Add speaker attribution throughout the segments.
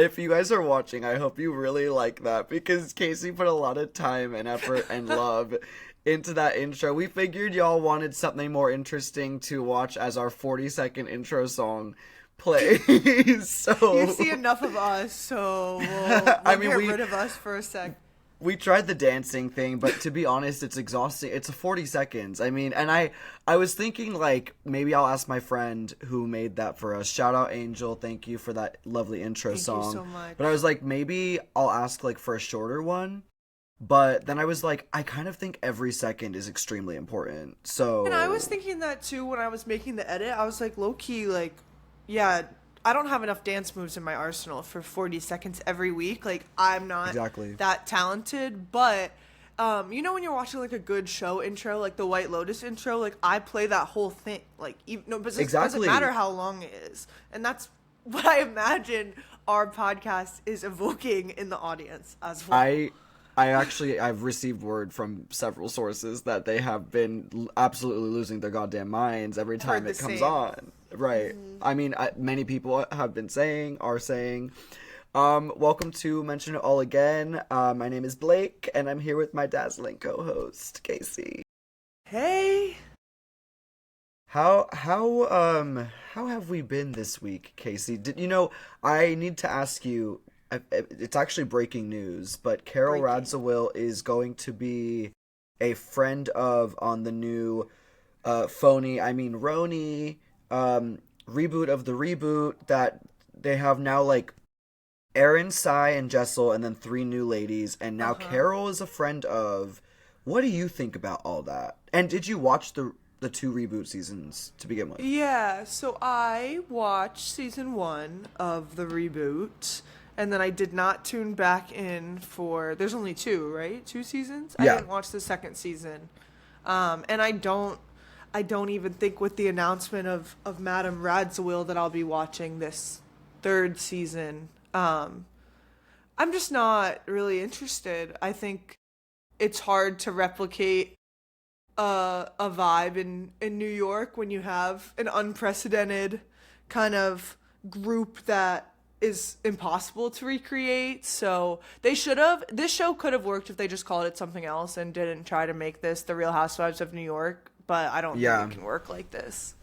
Speaker 1: If you guys are watching, I hope you really like that because Casey put a lot of time and effort and love into that intro. We figured y'all wanted something more interesting to watch as our 40-second intro song plays.
Speaker 2: You
Speaker 1: So
Speaker 2: see enough of us, so
Speaker 1: I
Speaker 2: we'll
Speaker 1: mean,
Speaker 2: get
Speaker 1: we
Speaker 2: rid of us for a sec.
Speaker 1: we tried the dancing thing, but to be honest, it's exhausting. It's a 40 seconds. I mean, and I was thinking like maybe I'll ask my friend who made that for us. Shout out Angel, thank you for that lovely intro
Speaker 2: Thank
Speaker 1: song.
Speaker 2: you so much.
Speaker 1: But I was like maybe I'll ask like for a shorter one. But then I was like I kind of think every second is extremely important.
Speaker 2: And I was
Speaker 1: So
Speaker 2: thinking that too when I was making the edit. I was like, low key, like, yeah, I don't have enough dance moves in my arsenal for 40 seconds every week. Like, I'm not
Speaker 1: exactly.
Speaker 2: that talented. But, you know, when you're watching like a good show intro, like the White Lotus intro, like I play that whole thing. Like, even, no, but it doesn't
Speaker 1: Exactly.
Speaker 2: matter how long it is. And that's what I imagine our podcast is evoking in the audience as well.
Speaker 1: I've received word from several sources that they have been absolutely losing their goddamn minds every time
Speaker 2: the
Speaker 1: it comes
Speaker 2: same.
Speaker 1: on. Right. I mean, many people have been are saying, welcome to Mention It All Again. My name is Blake, and I'm here with my dazzling co-host, Casey.
Speaker 2: Hey.
Speaker 1: How have we been this week, Casey? I need to ask you. It's actually breaking news, but Carol Radziwill is going to be a friend of on the new Roni reboot of the reboot that they have now, like Erin, Sai, and Jessel, and then 3 new ladies, and now Carol is a friend of. What do you think about all that? And did you watch the 2 reboot seasons to begin with?
Speaker 2: Yeah, so I watched season 1 of the reboot, and then I did not tune back in for. There's only 2, right? 2 seasons.
Speaker 1: Yeah.
Speaker 2: I didn't watch the second season, and I don't even think with the announcement of Madame Radziwill that I'll be watching this 3rd season. I'm just not really interested. I think it's hard to replicate a vibe in New York when you have an unprecedented kind of group that is impossible to recreate. So this show could have worked if they just called it something else and didn't try to make this the Real Housewives of New York, but I don't think it can work like this.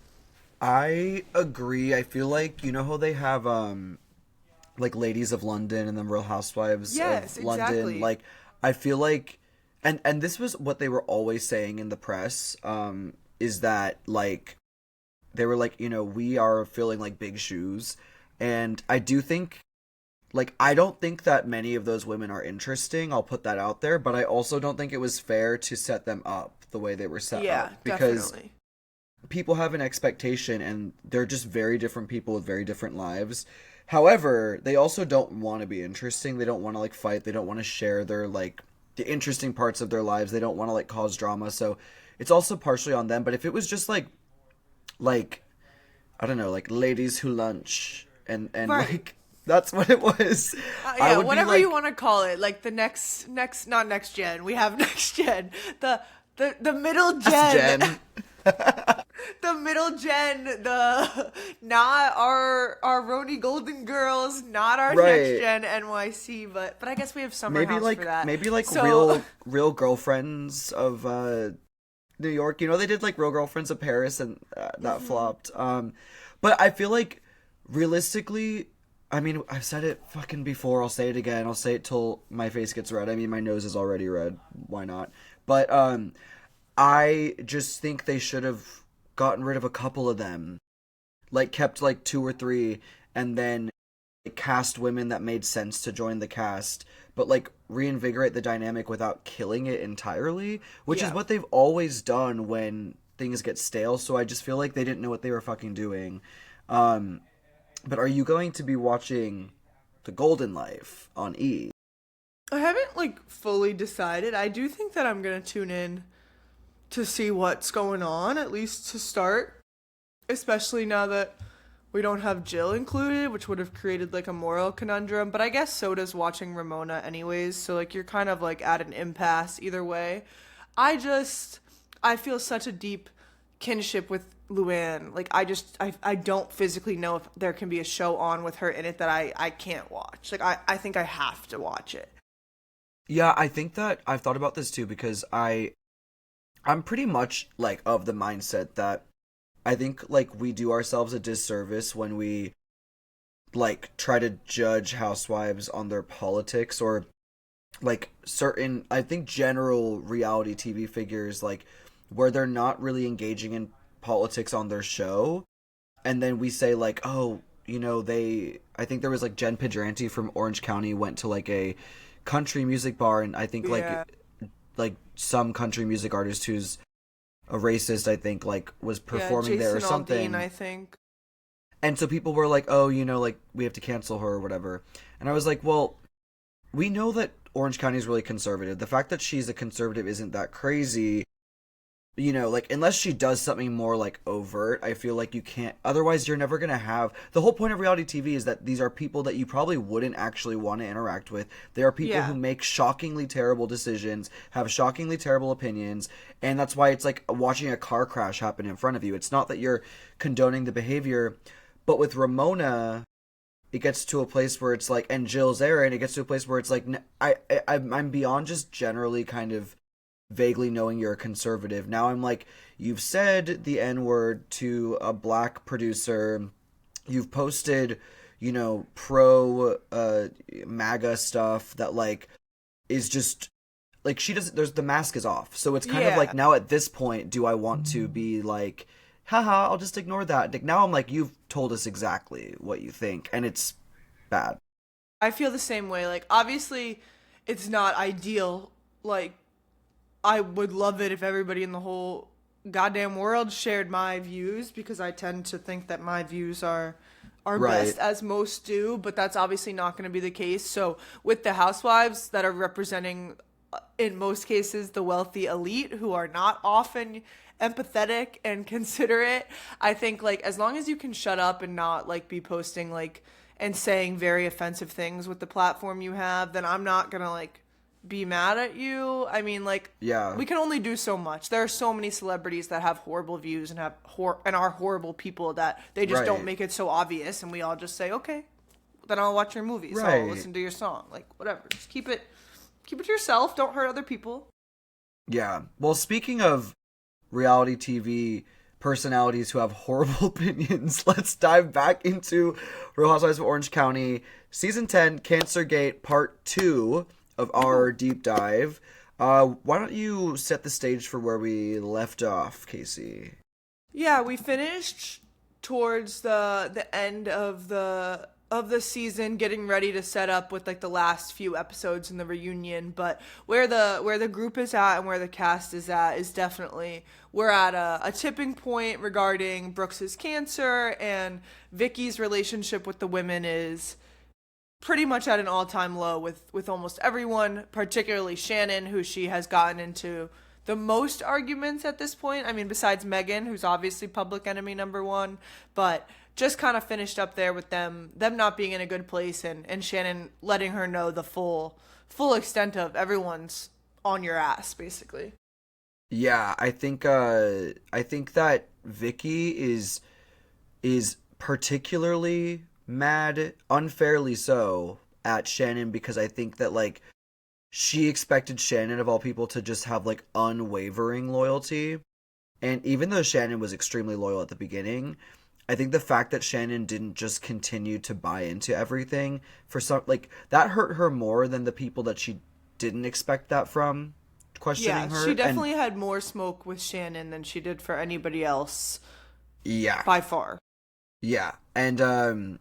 Speaker 1: I agree. I feel like, you know how they have like Ladies of London and then Real Housewives of London.
Speaker 2: Exactly.
Speaker 1: Like I feel like and this was what they were always saying in the press, is that like they were like, we are filling like big shoes. And I do think like I don't think that many of those women are interesting. I'll put that out there, but I also don't think it was fair to set them up the way they were set up because
Speaker 2: definitely.
Speaker 1: people have an expectation and they're just very different people with very different lives. However, they also don't want to be interesting. They don't want to like fight. They don't want to share their like the interesting parts of their lives. They don't want to like cause drama. So it's also partially on them. But if it was just like I don't know, like Ladies Who Lunch and
Speaker 2: Right.
Speaker 1: like that's what it was.
Speaker 2: Yeah, whatever you want to call it, like the next not next gen. We have next gen. The middle gen.
Speaker 1: Gen.
Speaker 2: The middle gen, the not our Roni Golden Girls, not our
Speaker 1: Right.
Speaker 2: next gen NYC, but I guess we have Summer House for that.
Speaker 1: Maybe like
Speaker 2: So-
Speaker 1: real girlfriends of New York. They did like Real Girlfriends of Paris and that flopped. But I feel like realistically, I mean, I've said it fucking before. I'll say it again. I'll say it till my face gets red. I mean, my nose is already red. Why not? But I just think they should have gotten rid of a couple of them, like kept like 2 or 3, and then cast women that made sense to join the cast, but like reinvigorate the dynamic without killing it entirely, which is what they've always done when things get stale. So I just feel like they didn't know what they were fucking doing. But are you going to be watching The Golden Life on E?
Speaker 2: I haven't like fully decided. I do think that I'm gonna tune in to see what's going on, at least to start, especially now that we don't have Jill included, which would have created like a moral conundrum, but I guess so does watching Ramona anyways, so like you're kind of like at an impasse either way. I feel such a deep kinship with Luann. Like, I don't physically know if there can be a show on with her in it that I can't watch. Like, I think I have to watch it.
Speaker 1: Yeah, I think that I've thought about this too, because I'm pretty much like of the mindset that I think like we do ourselves a disservice when we like try to judge housewives on their politics, or like certain, I think, general reality TV figures, like where they're not really engaging in politics on their show, and then we say like, oh, I think there was like Jen Pidranti from Orange County went to like a country music bar, and I think
Speaker 2: Yeah.
Speaker 1: like some country music artist who's a racist, I think, like was performing
Speaker 2: yeah,
Speaker 1: there or
Speaker 2: Jason
Speaker 1: something.
Speaker 2: Aldean, I think.
Speaker 1: And so people were like, oh, like we have to cancel her or whatever. And I was like, well, we know that Orange County is really conservative. The fact that she's a conservative isn't that crazy. Like, unless she does something more like overt, I feel like you can't, otherwise you're never going to have, the whole point of reality TV is that these are people that you probably wouldn't actually want to interact with. They are people who make shockingly terrible decisions, have shockingly terrible opinions, and that's why it's like watching a car crash happen in front of you. It's not that you're condoning the behavior, but with Ramona, it gets to a place where it's like, and Jill Zarin, it gets to a place where it's like, I'm beyond just generally kind of vaguely knowing you're a conservative. Now I'm like, you've said the N-word to a black producer, you've posted, pro MAGA stuff that like is just like, she doesn't, there's, the mask is off. So it's kind of like, now at this point, do I want to be like, haha, I'll just ignore that. Like, now I'm like, you've told us exactly what you think, and it's bad.
Speaker 2: I feel the same way. Like, obviously, it's not ideal. Like, I would love it if everybody in the whole goddamn world shared my views, because I tend to think that my views are
Speaker 1: Right.
Speaker 2: best, as most do, but that's obviously not going to be the case. So with the housewives that are representing, in most cases, the wealthy elite who are not often empathetic and considerate, I think, like, as long as you can shut up and not like be posting like and saying very offensive things with the platform you have, then I'm not gonna like be mad at you. I mean, like,
Speaker 1: Yeah.
Speaker 2: we can only do so much. There are so many celebrities that have horrible views and and are horrible people that they just don't
Speaker 1: Right.
Speaker 2: make it so obvious, and we all just say, okay, then I'll watch your movies.
Speaker 1: Right.
Speaker 2: I'll listen to your song. Like, whatever. Just keep it to yourself. Don't hurt other people.
Speaker 1: Yeah. Well, speaking of reality TV personalities who have horrible opinions, let's dive back into Real Housewives of Orange County, Season 10, Cancergate, Part 2 of our deep dive. Why don't you set the stage for where we left off, Casey?
Speaker 2: Yeah, we finished towards the end of the season, getting ready to set up with like the last few episodes in the reunion. But where the group is at and where the cast is at is definitely, we're at a tipping point regarding Brooks's cancer, and Vicki's relationship with the women is pretty much at an all-time low with almost everyone, particularly Shannon, who she has gotten into the most arguments at this point. I mean, besides Megan, who's obviously public enemy number one, but just kind of finished up there with them not being in a good place, and Shannon letting her know the full extent of everyone's on your ass, basically.
Speaker 1: Yeah, I think that Vicky is particularly mad, unfairly so, at Shannon, because I think that like she expected Shannon, of all people, to just have like unwavering loyalty. And even though Shannon was extremely loyal at the beginning, I think the fact that Shannon didn't just continue to buy into everything, for some, like, that hurt her more than the people that she didn't expect that from, questioning her.
Speaker 2: She definitely had more smoke with Shannon than she did for anybody else.
Speaker 1: Yeah.
Speaker 2: By far.
Speaker 1: Yeah. And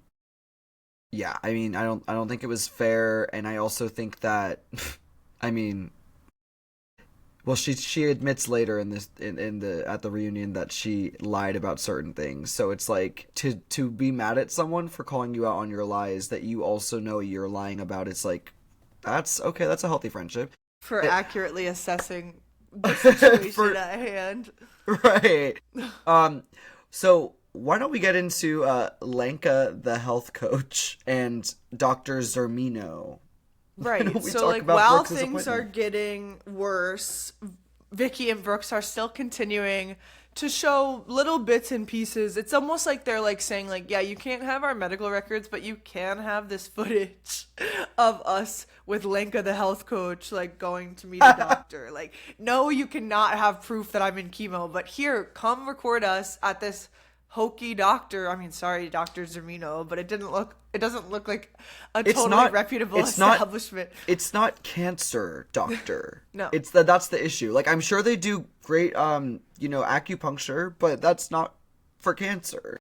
Speaker 1: yeah, I mean, I don't think it was fair, and I also think that I mean, well, she admits later in this in the at the reunion that she lied about certain things. So it's like, to be mad at someone for calling you out on your lies that you also know you're lying about. It's like, that's okay. That's a healthy friendship.
Speaker 2: For accurately assessing the situation at hand.
Speaker 1: Right. So why don't we get into Lenka, the health coach, and Dr. Zermino?
Speaker 2: Right. So, like, while things are getting worse, Vicki and Brooks are still continuing to show little bits and pieces. It's almost like they're like saying like, yeah, you can't have our medical records, but you can have this footage of us with Lenka, the health coach, like going to meet a doctor. Like, no, you cannot have proof that I'm in chemo, but here, come record us at this hokey doctor. I mean, sorry, Dr. Zermino, but it doesn't look like a totally reputable establishment.
Speaker 1: It's not cancer doctor.
Speaker 2: No.
Speaker 1: That's the issue. Like, I'm sure they do great acupuncture, but that's not for cancer.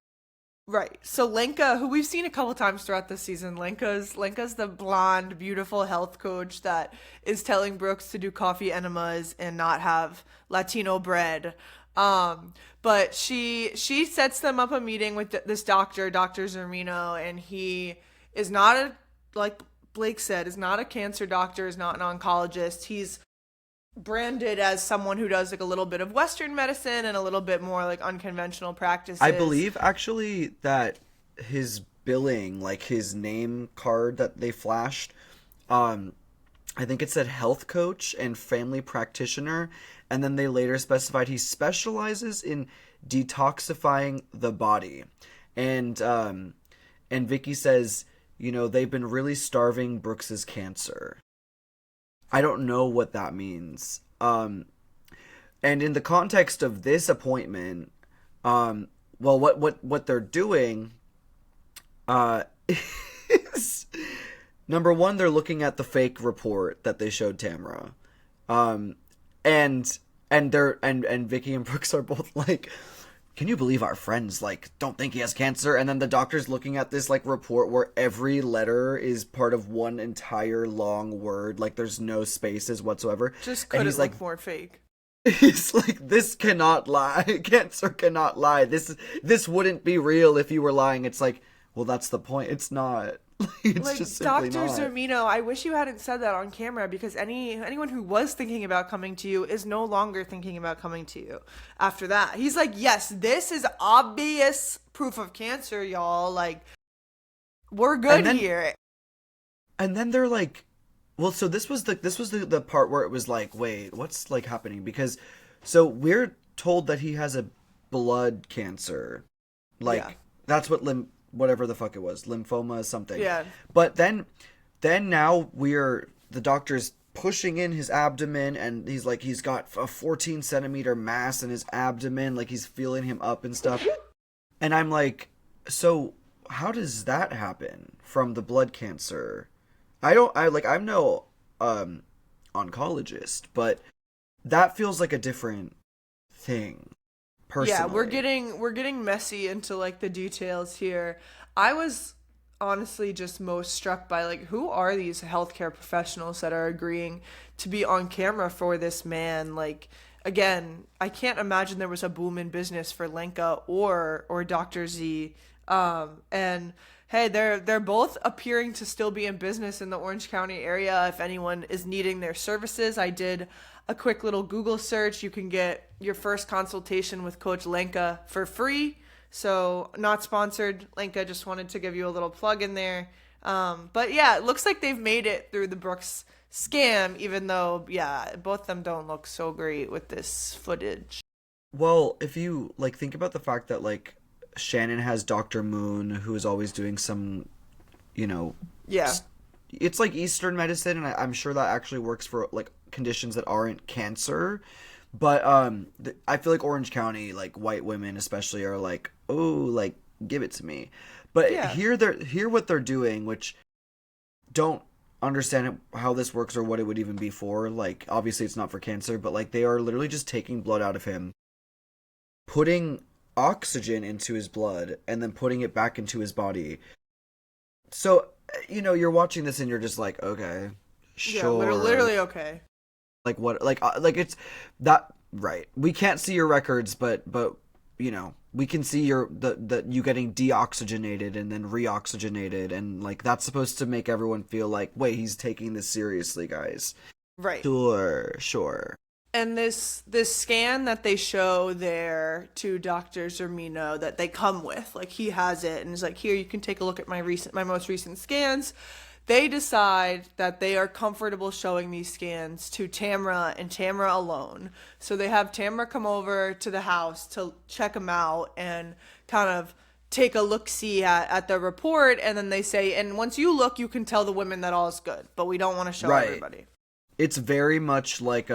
Speaker 2: Right. So Lenka, who we've seen a couple times throughout the season, Lenka's the blonde, beautiful health coach that is telling Brooks to do coffee enemas and not have Latino bread. But she sets them up a meeting with this doctor, Dr. Zermino, and he is not like Blake said, is not a cancer doctor, is not an oncologist. He's branded as someone who does like a little bit of Western medicine and a little bit more like unconventional practices.
Speaker 1: I believe actually that his billing, like his name card that they flashed, I think it said health coach and family practitioner, and then they later specified he specializes in detoxifying the body. And Vicki says, they've been really starving Brooks's cancer. I don't know what that means. And in the context of this appointment, what they're doing is, number one, they're looking at the fake report that they showed Tamara. And Vicki and Brooks are both like, can you believe our friends don't think he has cancer? And then the doctor's looking at this report where every letter is part of one entire long word, there's no spaces whatsoever.
Speaker 2: Just couldn't look more fake.
Speaker 1: He's like, this cannot lie. Cancer cannot lie. This wouldn't be real if you were lying. It's like, well, that's the point. It's not. It's just simply
Speaker 2: Dr.
Speaker 1: not.
Speaker 2: Zermino, I wish you hadn't said that on camera, because anyone who was thinking about coming to you is no longer thinking about coming to you after that. He's like, yes, this is obvious proof of cancer, y'all. We're good here.
Speaker 1: And then they're like, well, so this was the part where it was like, wait, what's happening? Because so we're told that he has a blood cancer. That's what whatever the fuck it was, lymphoma something.
Speaker 2: Yeah.
Speaker 1: But then now the doctor's pushing in his abdomen, and he's got a 14 centimeter mass in his abdomen, he's feeling him up and stuff. And I'm like, so how does that happen from the blood cancer? I'm no oncologist, but that feels like a different thing. Personally.
Speaker 2: Yeah, we're getting messy into the details here. I was honestly just most struck by who are these healthcare professionals that are agreeing to be on camera for this man? Again, I can't imagine there was a boom in business for Lenka or Dr. Z. And hey, they're both appearing to still be in business in the Orange County area. If anyone is needing their services, I did a quick little Google search. You can get your first consultation with Coach Lenka for free. So not sponsored. Lenka, just wanted to give you a little plug in there. But yeah, it looks like they've made it through the Brooks scam, even though, yeah, both of them don't look so great with this footage.
Speaker 1: Well, if you think about the fact that Shannon has Dr. Moon, who is always doing some,
Speaker 2: yeah,
Speaker 1: it's Eastern medicine, and I'm sure that actually works for conditions that aren't cancer. But I feel Orange County, white women especially, are oh, give it to me. But
Speaker 2: yeah.
Speaker 1: Hear what they're doing, which don't understand how this works or what it would even be for. Obviously it's not for cancer, but they are literally just taking blood out of him, putting oxygen into his blood, and then putting it back into his body. So, you're watching this and you're just okay, sure.
Speaker 2: Yeah, literally okay.
Speaker 1: What? It's that, right? We can't see your records, but we can see you getting deoxygenated and then reoxygenated, and that's supposed to make everyone feel wait, he's taking this seriously, guys.
Speaker 2: Right.
Speaker 1: Sure.
Speaker 2: And this scan that they show there to Dr. Zermino that they come with, he has it and is here, you can take a look at my most recent scans. they decide that they are comfortable showing these scans to Tamra and Tamra alone. So they have Tamra come over to the house to check them out and kind of take a look-see at the report, and then they say, and once you look, you can tell the women that all is good, but we don't want to show everybody.
Speaker 1: It's very much like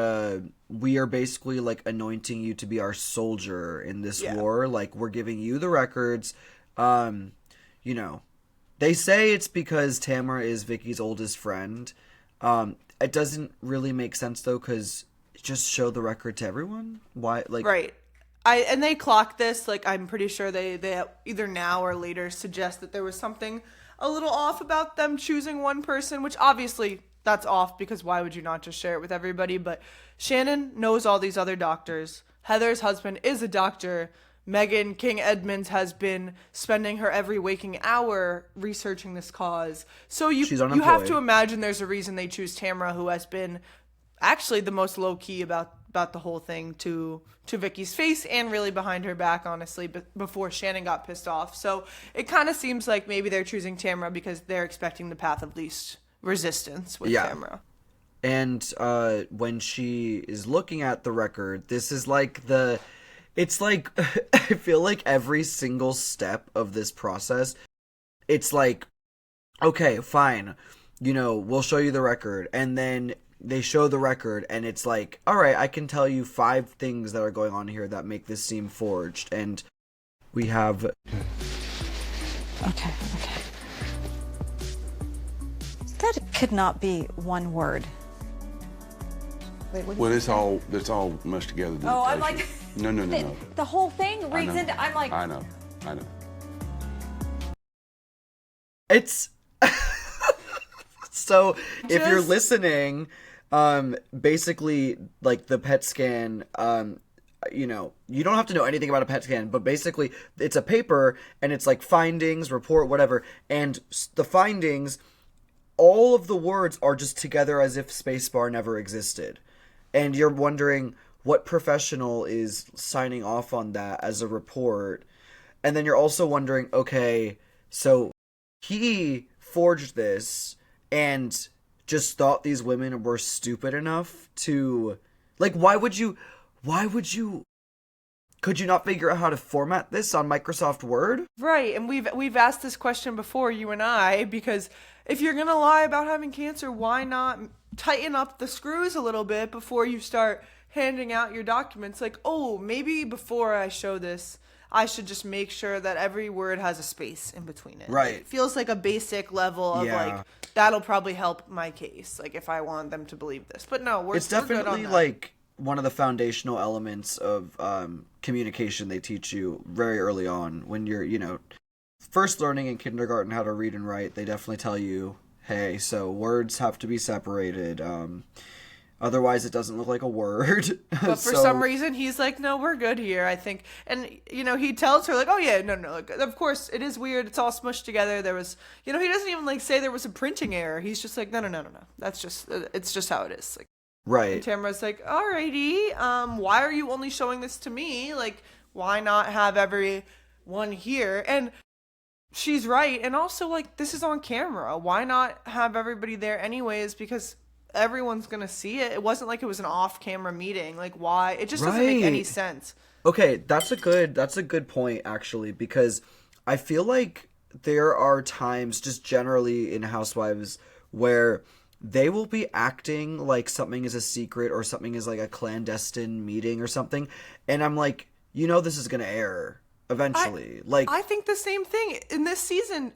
Speaker 1: we are basically like anointing you to be our soldier in this war. Like, we're giving you the records. You know, they say it's because Tamara is Vicky's oldest friend. It doesn't really make sense though, because just show the record to everyone. Why? Like,
Speaker 2: right. And they clocked this. Like, I'm pretty sure they either now or later suggest that there was something a little off about them choosing one person, which obviously that's off because why would you not just share it with everybody? But Shannon knows all these other doctors. Heather's husband is a doctor. Megan King Edmonds has been spending her every waking hour researching this cause. So you have to imagine there's a reason they choose Tamara, who has been actually the most low-key about the whole thing to Vicky's face and really behind her back, honestly, before Shannon got pissed off. So it kind of seems like maybe they're choosing Tamara because they're expecting the path of least resistance with Tamara.
Speaker 1: And when she is looking at the record, this is like it's like, I feel like every single step of this process, it's like, okay, fine, you know, we'll show you the record, and then they show the record, and it's like, all right, I can tell you 5 things that are going on here that make this seem forged, and we have...
Speaker 3: Okay. That could not be one word.
Speaker 4: Wait, well, it's all mushed together.
Speaker 3: Oh, I'm like...
Speaker 4: No.
Speaker 3: The whole thing reads into... I'm like...
Speaker 4: I know.
Speaker 1: It's... So, if you're listening, basically, like, the PET scan, you know, you don't have to know anything about a PET scan, but basically, it's a paper, and it's like findings, report, whatever, and the findings, all of the words are just together as if spacebar never existed. And you're wondering what professional is signing off on that as a report. And then you're also wondering, okay, so he forged this and just thought these women were stupid enough to, like, could you not figure out how to format this on Microsoft Word?
Speaker 2: Right, and we've asked this question before, you and I, because if you're gonna lie about having cancer, why not tighten up the screws a little bit before you start handing out your documents? Like, oh, maybe before I show this, I should just make sure that every word has a space in between it.
Speaker 1: Right.
Speaker 2: It feels like a basic level of like, that'll probably help my case, like if I want them to believe this. But no,
Speaker 1: it's definitely like one of the foundational elements of communication they teach you very early on when you're, you know, first learning in kindergarten how to read and write. They definitely tell you, hey, so words have to be separated. Otherwise, it doesn't look like a word.
Speaker 2: But for some reason, he's like, no, we're good here, I think. And, you know, he tells her, like, oh, yeah, no. Like, of course, it is weird. It's all smushed together. There was, you know, he doesn't even, like, say there was a printing error. He's just like, no. That's just, it's just how it is. Like,
Speaker 1: right.
Speaker 2: And Tamara's like, alrighty, why are you only showing this to me? Like, why not have everyone here? And she's right. And also, like, this is on camera. Why not have everybody there anyways? Because everyone's gonna see it. It wasn't like it was an off-camera meeting. Like, why? It just doesn't make any sense.
Speaker 1: Okay, that's a good point, actually, because I feel like there are times just generally in Housewives where they will be acting like something is a secret or something is like a clandestine meeting or something, and I'm like, you know, this is gonna air eventually.
Speaker 2: I think the same thing in this season.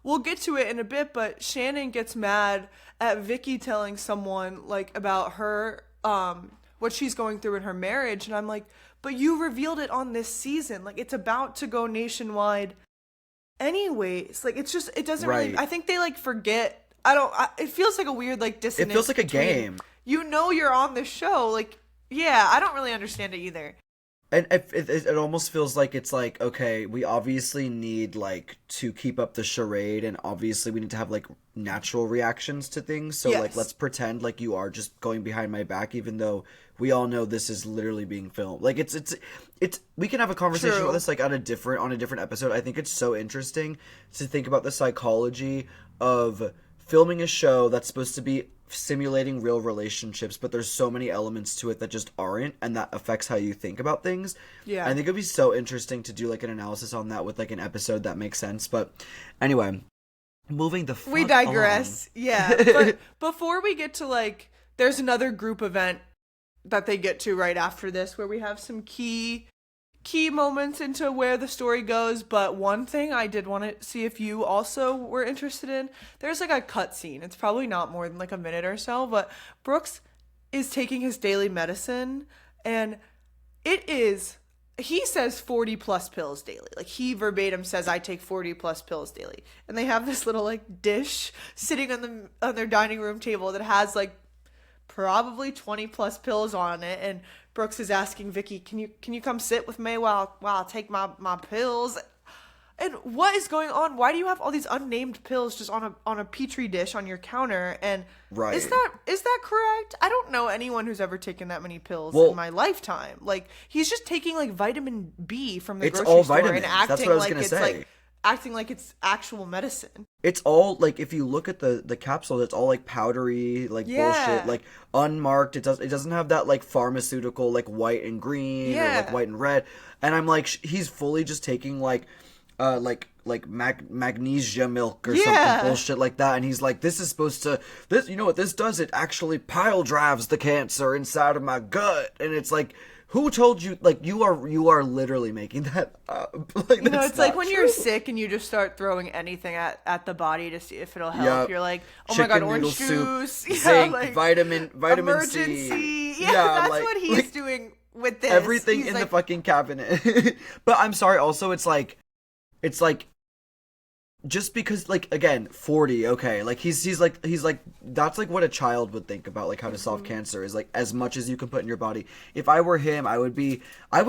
Speaker 2: We'll get to it in a bit, but Shannon gets mad at Vicki telling someone, like, about her, what she's going through in her marriage. And I'm like, but you revealed it on this season. Like, it's about to go nationwide anyways. Like, it's just, it doesn't really, I think they, like, forget. It feels like a weird, like, dissonance.
Speaker 1: It feels like a game.
Speaker 2: You know you're on the show. Like, yeah, I don't really understand it either.
Speaker 1: And it almost feels like it's like, okay, we obviously need, like, to keep up the charade, and obviously we need to have, like, natural reactions to things. So, like, let's pretend like you are just going behind my back, even though we all know this is literally being filmed. Like, it's we can have a conversation about this, like, on a different episode. I think it's so interesting to think about the psychology of filming a show that's supposed to be simulating real relationships, but there's so many elements to it that just aren't, and that affects how you think about things.
Speaker 2: Yeah.
Speaker 1: I think it'd be so interesting to do like an analysis on that with like an episode that makes sense. But anyway, moving the fuck
Speaker 2: We digress.
Speaker 1: along.
Speaker 2: Yeah. But before we get to like, there's another group event that they get to right after this where we have some key moments into where the story goes. But one thing I did want to see if you also were interested in, there's like a cut scene. It's probably not more than like a minute or so, but Brooks is taking his daily medicine, and he says 40 plus pills daily. Like, he verbatim says, I take 40 plus pills daily. And they have this little like dish sitting on their dining room table that has like probably 20 plus pills on it, and Brooks is asking Vicki, can you come sit with me while I take my pills? And what is going on? Why do you have all these unnamed pills just on a petri dish on your counter? And
Speaker 1: Right.
Speaker 2: is that correct? I don't know anyone who's ever taken that many pills in my lifetime. Like, he's just taking like vitamin B from the
Speaker 1: It's
Speaker 2: grocery
Speaker 1: all
Speaker 2: store
Speaker 1: vitamins.
Speaker 2: and acting
Speaker 1: That's what I was
Speaker 2: like
Speaker 1: gonna
Speaker 2: it's
Speaker 1: say.
Speaker 2: like acting like it's actual medicine.
Speaker 1: It's all like, if you look at the capsule, it's all like powdery, like bullshit, like unmarked. It doesn't have that like pharmaceutical like white and green or like white and red. And I'm like, he's fully just taking like magnesia milk or something bullshit like that, and he's like, this is supposed to, this, you know what this does, it actually pile drives the cancer inside of my gut. And it's like, who told you? Like, you are literally making that up. Like,
Speaker 2: You know, it's like when you're sick and you just start throwing anything at the body to see if it'll help.
Speaker 1: Yep.
Speaker 2: You're like, oh
Speaker 1: Chicken
Speaker 2: my god,
Speaker 1: noodle
Speaker 2: orange juice,
Speaker 1: soup, zinc,
Speaker 2: like,
Speaker 1: vitamin
Speaker 2: emergency.
Speaker 1: C.
Speaker 2: Yeah, that's
Speaker 1: like,
Speaker 2: what he's doing with this.
Speaker 1: Everything
Speaker 2: He's
Speaker 1: in
Speaker 2: like,
Speaker 1: the fucking cabinet. But I'm sorry, also, it's like just because, like, again, 40, okay, like he's like that's like what a child would think about, like, how to solve cancer is like as much as you can put in your body. If I were him, I would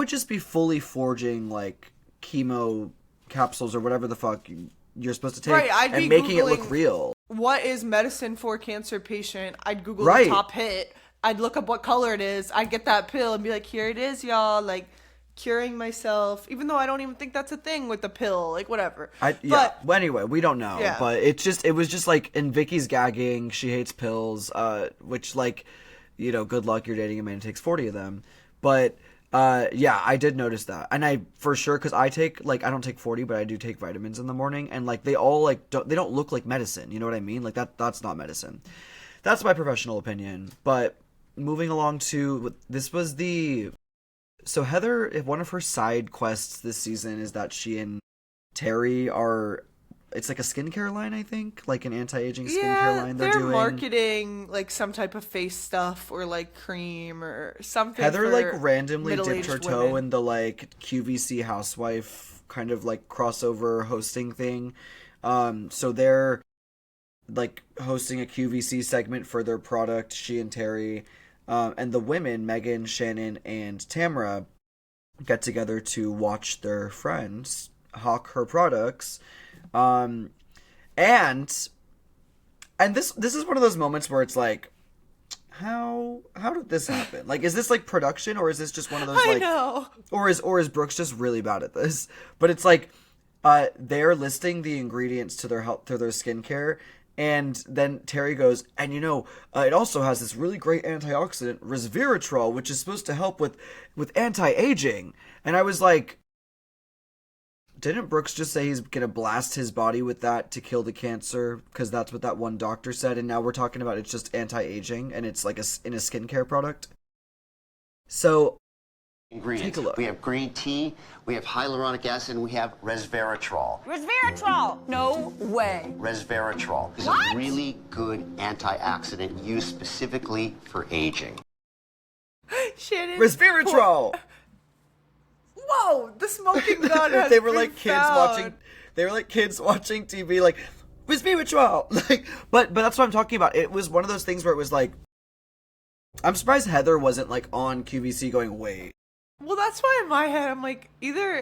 Speaker 1: just be fully forging like chemo capsules or whatever the fuck you're supposed to take,
Speaker 2: Right, I'd be
Speaker 1: and making it
Speaker 2: Googling
Speaker 1: look real.
Speaker 2: what is medicine for cancer patient? I'd Google
Speaker 1: Right.
Speaker 2: the top hit. I'd look up what color it is. I'd get that pill and be like, here it is, y'all. Like, curing myself, even though I don't even think that's a thing with the pill, like, whatever.
Speaker 1: Well, anyway, we don't know,
Speaker 2: Yeah.
Speaker 1: but it was just like, and Vicky's gagging, she hates pills, which, like, you know, good luck, you're dating a man who takes 40 of them. But yeah, I did notice that, and I for sure, because I don't take 40, but I do take vitamins in the morning, and like they all like they don't look like medicine, you know what I mean? Like that's not medicine. That's my professional opinion. But moving along to, this was so Heather, one of her side quests this season is that she and Terry are, it's like a skincare line, I think, like an anti-aging skincare line they're doing.
Speaker 2: Marketing like some type of face stuff or like cream or something.
Speaker 1: Heather
Speaker 2: for
Speaker 1: like randomly dipped
Speaker 2: middle-aged
Speaker 1: her toe
Speaker 2: women.
Speaker 1: in the like QVC housewife kind of like crossover hosting thing. So they're like hosting a QVC segment for their product, she and Terry. And the women, Megan, Shannon, and Tamara, get together to watch their friends hawk her products. And this is one of those moments where it's like, how did this happen? Like, is this like production, or is this just one of those like,
Speaker 2: I know.
Speaker 1: or is Brooks just really bad at this? But it's like, they're listing the ingredients to their skincare. And then Terry goes, and you know, it also has this really great antioxidant, resveratrol, which is supposed to help with anti-aging. And I was like, didn't Brooks just say he's going to blast his body with that to kill the cancer? Because that's what that one doctor said. And now we're talking about it's just anti-aging, and it's like in a skincare product. So
Speaker 5: Ingredients.
Speaker 1: Take a look.
Speaker 5: We have green tea, we have hyaluronic acid, and we have resveratrol.
Speaker 3: Resveratrol. No way.
Speaker 5: Resveratrol is a really good antioxidant used specifically for aging.
Speaker 2: Shannon.
Speaker 1: resveratrol.
Speaker 2: Whoa, the smoking gun has
Speaker 1: They were
Speaker 2: been
Speaker 1: like kids
Speaker 2: found.
Speaker 1: watching. They were like kids watching TV, like resveratrol. Like, but that's what I'm talking about. It was one of those things where it was like, I'm surprised Heather wasn't like on QVC going, wait.
Speaker 2: Well, that's why in my head I'm like, either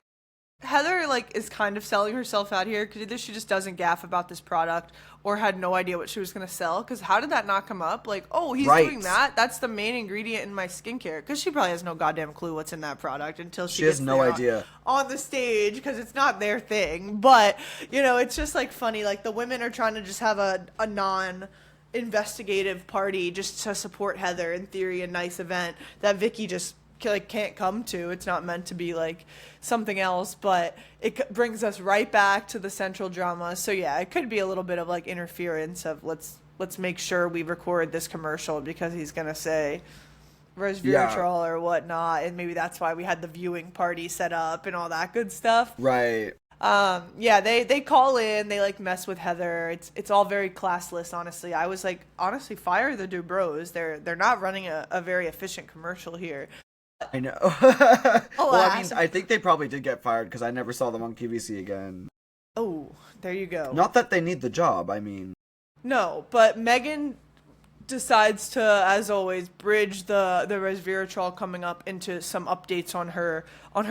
Speaker 2: Heather, like, is kind of selling herself out here because either she just doesn't gaff about this product or had no idea what she was going to sell. Because how did that not come up? Like, oh, he's doing that? That's the main ingredient in my skincare. Because she probably has no goddamn clue what's in that product until she
Speaker 1: has no idea
Speaker 2: on the stage because it's not their thing. But, you know, it's just, like, funny. Like, the women are trying to just have a non-investigative party just to support Heather, in theory, a nice event that Vicki just like can't come to. It's not meant to be like something else, but it brings us right back to the central drama. So yeah, it could be a little bit of like interference of let's make sure we record this commercial because he's gonna say resveratrol or whatnot, and maybe that's why we had the viewing party set up and all that good stuff.
Speaker 1: Right.
Speaker 2: Yeah, they call in, they like mess with Heather. It's all very classless, honestly. I was like, honestly, fire the Dubrows. They're not running a very efficient commercial here.
Speaker 1: I know. Well, I mean, I think they probably did get fired because I never saw them on QVC again.
Speaker 2: Oh, there you go.
Speaker 1: Not that they need the job, I mean.
Speaker 2: No, but Megan decides to, as always, bridge the resveratrol coming up into some updates on her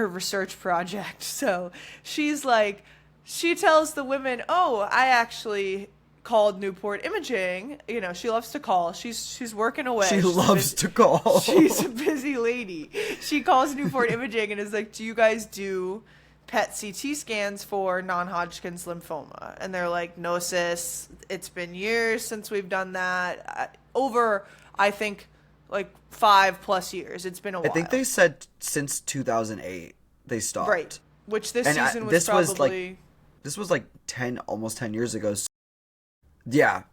Speaker 2: research project. So she's like, she tells the women, oh, I actually called Newport Imaging. You know, she loves to call. She's working away.
Speaker 1: She loves to call.
Speaker 2: She's a busy lady. She calls Newport Imaging and is like, do you guys do PET CT scans for non-Hodgkin's lymphoma? And they're like, no, sis, it's been years since we've done that. Over, I think, like 5+ years. It's been a while.
Speaker 1: I think they said since 2008 they stopped.
Speaker 2: Right. Which this season was probably...
Speaker 1: This was like almost 10 years ago. So yeah.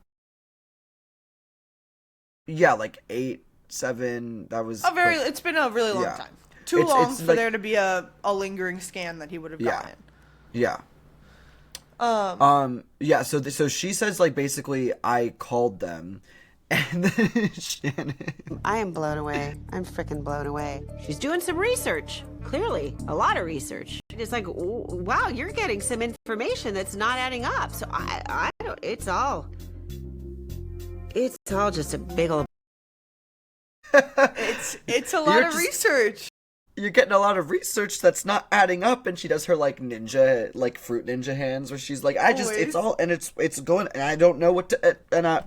Speaker 1: Yeah, like 8, 7, that was...
Speaker 2: It's been a really long time. Too long for there to be a lingering scan that he would have gotten.
Speaker 1: Yeah. Yeah, so she says, like, basically, I called them, and then Shannon...
Speaker 6: I am blown away. I'm freaking blown away. She's doing some research. Clearly, a lot of research. It's like, wow, you're getting some information that's not adding up. So I don't... It's all just a big old...
Speaker 2: It's a lot of research.
Speaker 1: You're getting a lot of research that's not adding up, and she does her like ninja, like fruit ninja hands, where she's like, it's all, and it's going, and I don't know what to, and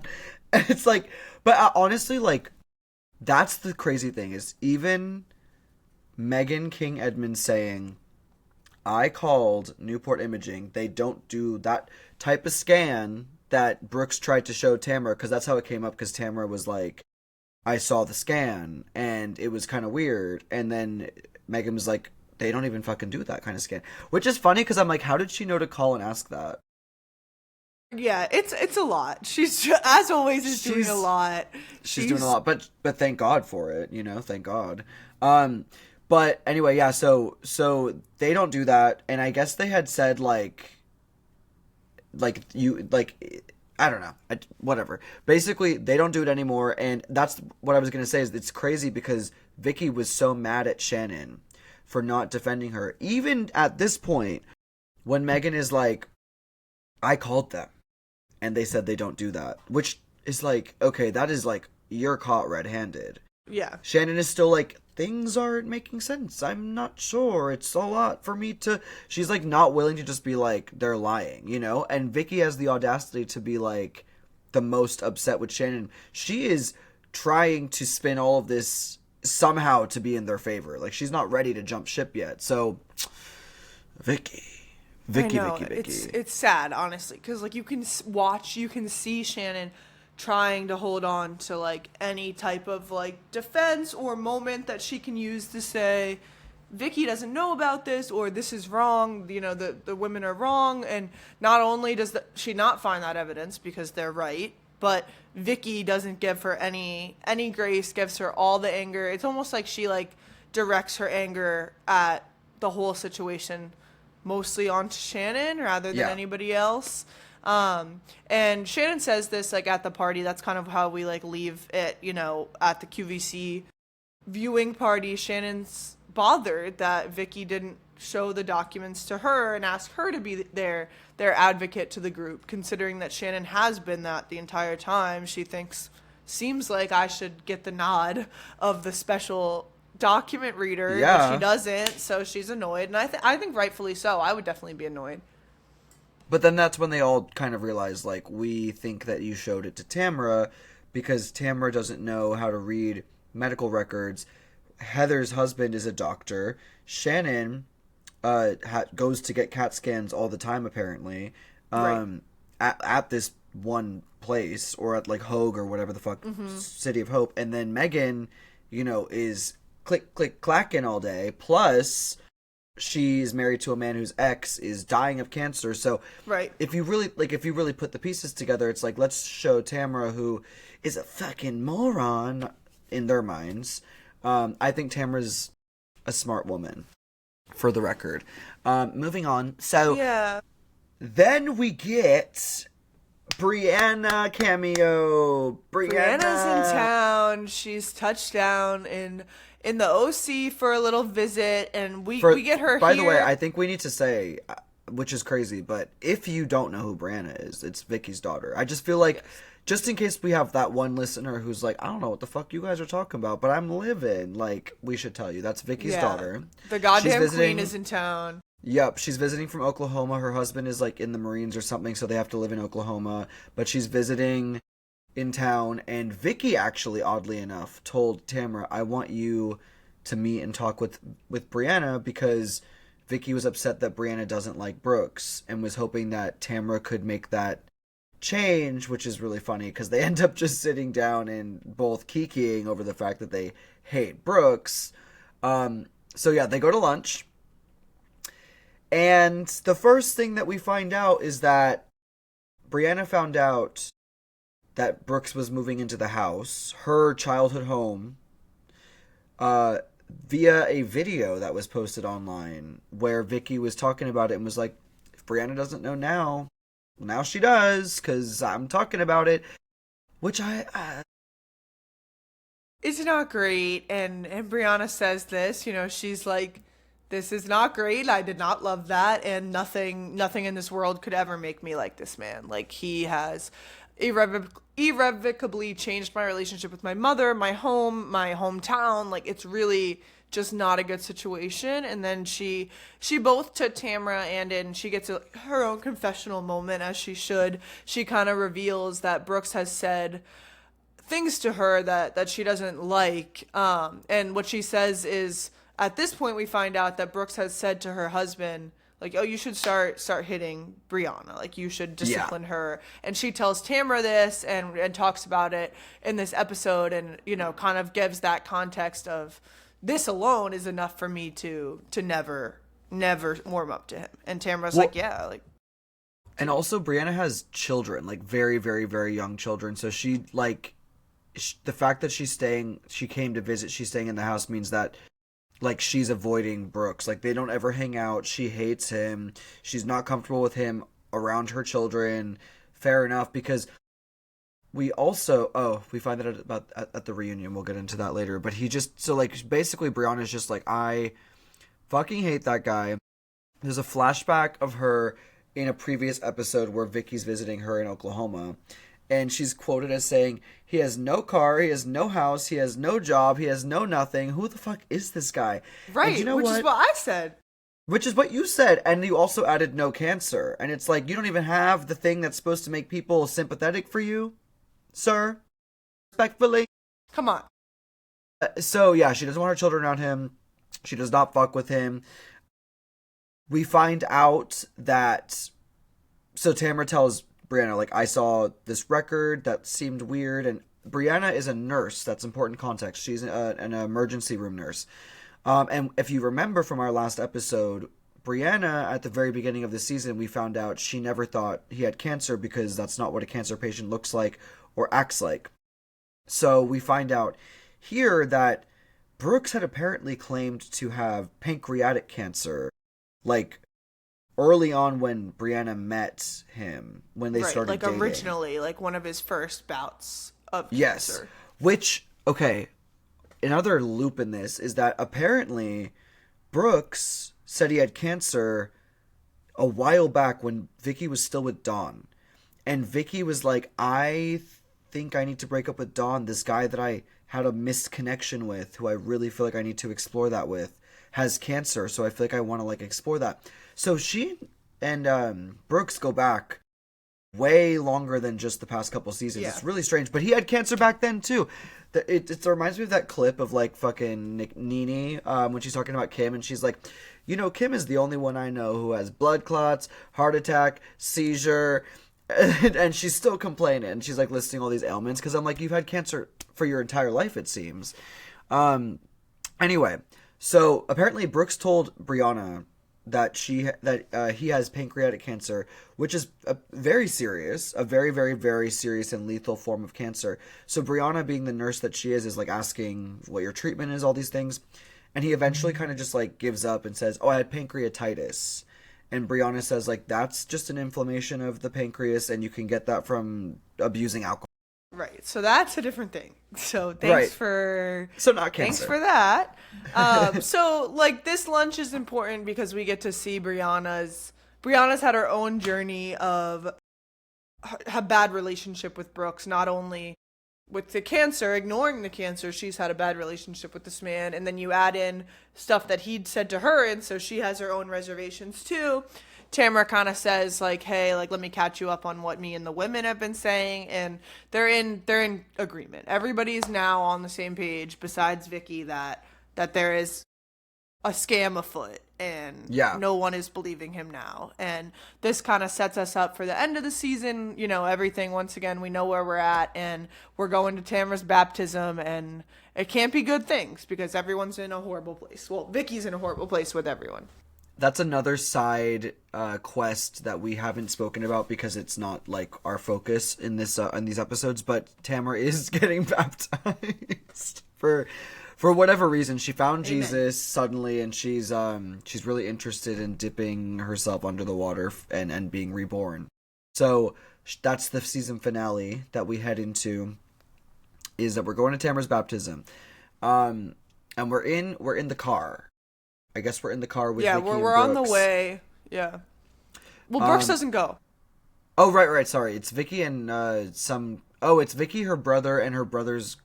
Speaker 1: it's like, but honestly, like, that's the crazy thing is even Megan King Edmonds saying, I called Newport Imaging, they don't do that type of scan that Brooks tried to show Tamara, because that's how it came up, because Tamara was like, I saw the scan, and it was kind of weird, and then Megan was like, they don't even fucking do that kind of scan. Which is funny, because I'm like, how did she know to call and ask that?
Speaker 2: Yeah, it's a lot. She's, as always, doing a lot.
Speaker 1: She's doing a lot, but thank God for it, you know, thank God. But anyway, yeah, so they don't do that, and I guess they had said, I don't know. Whatever. Basically, they don't do it anymore, and that's what I was going to say is it's crazy because Vicki was so mad at Shannon for not defending her. Even at this point, when Megan is like, I called them, and they said they don't do that, which is like, okay, that is like, you're caught red-handed.
Speaker 2: Yeah.
Speaker 1: Shannon is still like, things aren't making sense. I'm not sure. It's a lot for me to... She's, like, not willing to just be like, they're lying, you know? And Vicki has the audacity to be, like, the most upset with Shannon. She is trying to spin all of this somehow to be in their favor. Like, she's not ready to jump ship yet. So, Vicki.
Speaker 2: It's sad, honestly. Because, like, you can see Shannon trying to hold on to like any type of like defense or moment that she can use to say Vicki doesn't know about this or this is wrong, you know, the women are wrong. And not only does she not find that evidence because they're right, but Vicki doesn't give her any grace, gives her all the anger. It's almost like she like directs her anger at the whole situation mostly onto Shannon rather than anybody else. And Shannon says this, like, at the party. That's kind of how we, like, leave it, you know, at the QVC viewing party. Shannon's bothered that Vicki didn't show the documents to her and ask her to be their advocate to the group, considering that Shannon has been that the entire time. She seems like I should get the nod of the special document reader,
Speaker 1: Yeah.
Speaker 2: but she doesn't, so she's annoyed. And I think rightfully so. I would definitely be annoyed.
Speaker 1: But then that's when they all kind of realize, like, we think that you showed it to Tamara because Tamara doesn't know how to read medical records. Heather's husband is a doctor. Shannon goes to get CAT scans all the time, apparently,
Speaker 2: Right.
Speaker 1: at this one place, or at, like, Hogue or whatever the fuck, City of Hope. And then Megan, you know, is click, click, clacking all day. Plus, she's married to a man whose ex is dying of cancer. So
Speaker 2: Right.
Speaker 1: if you really put the pieces together, it's like, let's show Tamara, who is a fucking moron in their minds. I think Tamara's a smart woman, for the record. Moving on. So
Speaker 2: Yeah.
Speaker 1: then we get Brianna cameo.
Speaker 2: Brianna's in town. She's touched down in the OC for a little visit, and we get her
Speaker 1: By
Speaker 2: here.
Speaker 1: the way, I think we need to say, which is crazy, but if you don't know who Brianna is, it's Vicky's daughter. I just feel like, just in case we have that one listener who's like, I don't know what the fuck you guys are talking about, but I'm living, like, we should tell you. That's Vicky's daughter.
Speaker 2: The goddamn
Speaker 1: She's visiting-
Speaker 2: queen is in town.
Speaker 1: Yep, she's visiting from Oklahoma. Her husband is, like, in the Marines or something, so they have to live in Oklahoma. But she's visiting in town, and Vicky actually, oddly enough, told Tamara, I want you to meet and talk with Brianna, because Vicky was upset that Brianna doesn't like Brooks, and was hoping that Tamara could make that change, which is really funny, because they end up just sitting down and both kikiing over the fact that they hate Brooks. So yeah, they go to lunch. And the first thing that we find out is that Brianna found out that Brooks was moving into the house, her childhood home, via a video that was posted online where Vicky was talking about it and was like, if Brianna doesn't know now, now she does, because I'm talking about it. Which
Speaker 2: It's not great, and Brianna says this, you know, she's like, this is not great. I did not love that, and nothing in this world could ever make me like this man. Like, he has irrevocably changed my relationship with my mother, my home, my hometown. Like, it's really just not a good situation. And then she both to Tamara and she gets her own confessional moment, as she should. She kind of reveals that Brooks has said things to her that she doesn't like. And what she says is, at this point, we find out that Brooks has said to her husband, like, oh, you should start hitting Brianna. Like, you should discipline her. And she tells Tamara this and talks about it in this episode, and, you know, kind of gives that context of, this alone is enough for me to never warm up to him. And Tamara's like, yeah, like.
Speaker 1: And also, Brianna has children, like, very, very, very young children. So she, like, the fact that she came to visit, she's staying in the house, means that, like, she's avoiding Brooks. Like, they don't ever hang out. She hates him. She's not comfortable with him around her children. Fair enough, because we also, we find that about at the reunion. We'll get into that later. But he just, so, like, basically Brianna's just like, I fucking hate that guy. There's a flashback of her in a previous episode where Vicky's visiting her in Oklahoma. And she's quoted as saying, he has no car, he has no house, he has no job, he has no nothing. Who the fuck is this guy?
Speaker 2: Right,
Speaker 1: and you know
Speaker 2: which is what I said.
Speaker 1: Which is what you said. And you also added no cancer. And it's like, you don't even have the thing that's supposed to make people sympathetic for you, sir. Respectfully.
Speaker 2: Come on.
Speaker 1: So, yeah, she doesn't want her children around him. She does not fuck with him. We find out that... So Tamara tells Brianna, like, I saw this record that seemed weird, and Brianna is a nurse. That's important context. She's an emergency room nurse. And if you remember from our last episode, Brianna, at the very beginning of the season, we found out she never thought he had cancer because that's not what a cancer patient looks like or acts like. So we find out here that Brooks had apparently claimed to have pancreatic cancer, like, early on when Brianna met him, when they started
Speaker 2: like
Speaker 1: dating.
Speaker 2: originally, like one of his first bouts of
Speaker 1: Yes.
Speaker 2: cancer.
Speaker 1: Which, okay, another loop in this is that apparently Brooks said he had cancer a while back when Vicky was still with Dawn. And Vicky was like, I think I need to break up with Dawn, this guy that I had a missed connection with, who I really feel like I need to explore that with, has cancer. So I feel like I want to like explore that. So she and Brooks go back way longer than just the past couple seasons.
Speaker 2: Yeah.
Speaker 1: It's really strange, but he had cancer back then too. It reminds me of that clip of like fucking Nene when she's talking about Kim, and she's like, Kim is the only one I know who has blood clots, heart attack, seizure, and she's still complaining. And she's like listing all these ailments, because I'm like, you've had cancer for your entire life, it seems. Anyway, so apparently Brooks told Brianna that he has pancreatic cancer, which is a very, very, very serious and lethal form of cancer. So Brianna, being the nurse that she is like asking what your treatment is, all these things. And he eventually kind of just like gives up and says, I had pancreatitis. And Brianna says like, that's just an inflammation of the pancreas, and you can get that from abusing alcohol.
Speaker 2: Right. So that's a different thing. So
Speaker 1: So not cancer.
Speaker 2: Thanks for that. So like this lunch is important because we get to see Brianna's had her own journey of a bad relationship with Brooks, not only with the cancer, ignoring the cancer, she's had a bad relationship with this man, and then you add in stuff that he'd said to her, and so she has her own reservations too. Tamara kind of says like, hey, like, let me catch you up on what me and the women have been saying, and they're in agreement. Everybody's now on the same page besides Vicki that there is a scam afoot, and no one is believing him now. And this kind of sets us up for the end of the season. Everything, once again, we know where we're at, and we're going to Tamara's baptism, and it can't be good things because everyone's in a horrible place. Well, Vicki's in a horrible place with everyone.
Speaker 1: That's another side quest that we haven't spoken about because it's not like our focus in this in these episodes. But Tamara is getting baptized for whatever reason. She found
Speaker 2: Amen.
Speaker 1: Jesus suddenly, and she's really interested in dipping herself under the water and being reborn. So that's the season finale that we head into. Is that we're going to Tamara's baptism, and we're in the car. I guess we're in the car with Vicki and
Speaker 2: we're on the
Speaker 1: Brooks.
Speaker 2: way. Yeah. Well, Brooks doesn't go.
Speaker 1: Oh, right. Sorry. It's Vicki and it's Vicki, her brother, and her brother's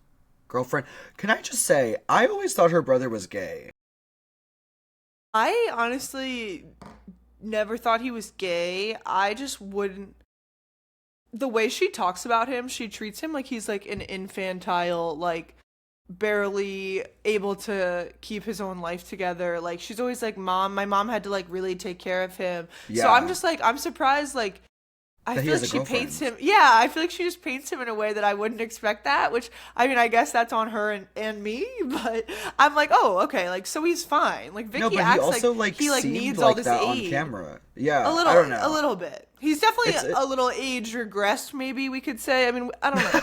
Speaker 1: girlfriend. Can I just say, I always thought her brother was gay.
Speaker 2: I honestly never thought he was gay. I just wouldn't. The way she talks about him, she treats him like he's like an infantile, like barely able to keep his own life together. Like, she's always like, my mom had to like really take care of him. So I'm just like, I'm surprised, like, I feel like she paints him. Yeah, I feel like she just paints him in a way that I wouldn't expect that, which, I mean, I guess that's on her and me, but I'm like, oh, okay, like, so he's fine. Like, Vicki acts
Speaker 1: also,
Speaker 2: like he like needs
Speaker 1: like
Speaker 2: all this
Speaker 1: that
Speaker 2: aid
Speaker 1: on camera. Yeah,
Speaker 2: a little,
Speaker 1: I don't know.
Speaker 2: a little bit. He's definitely a little age regressed, maybe we could say. I mean, I don't know.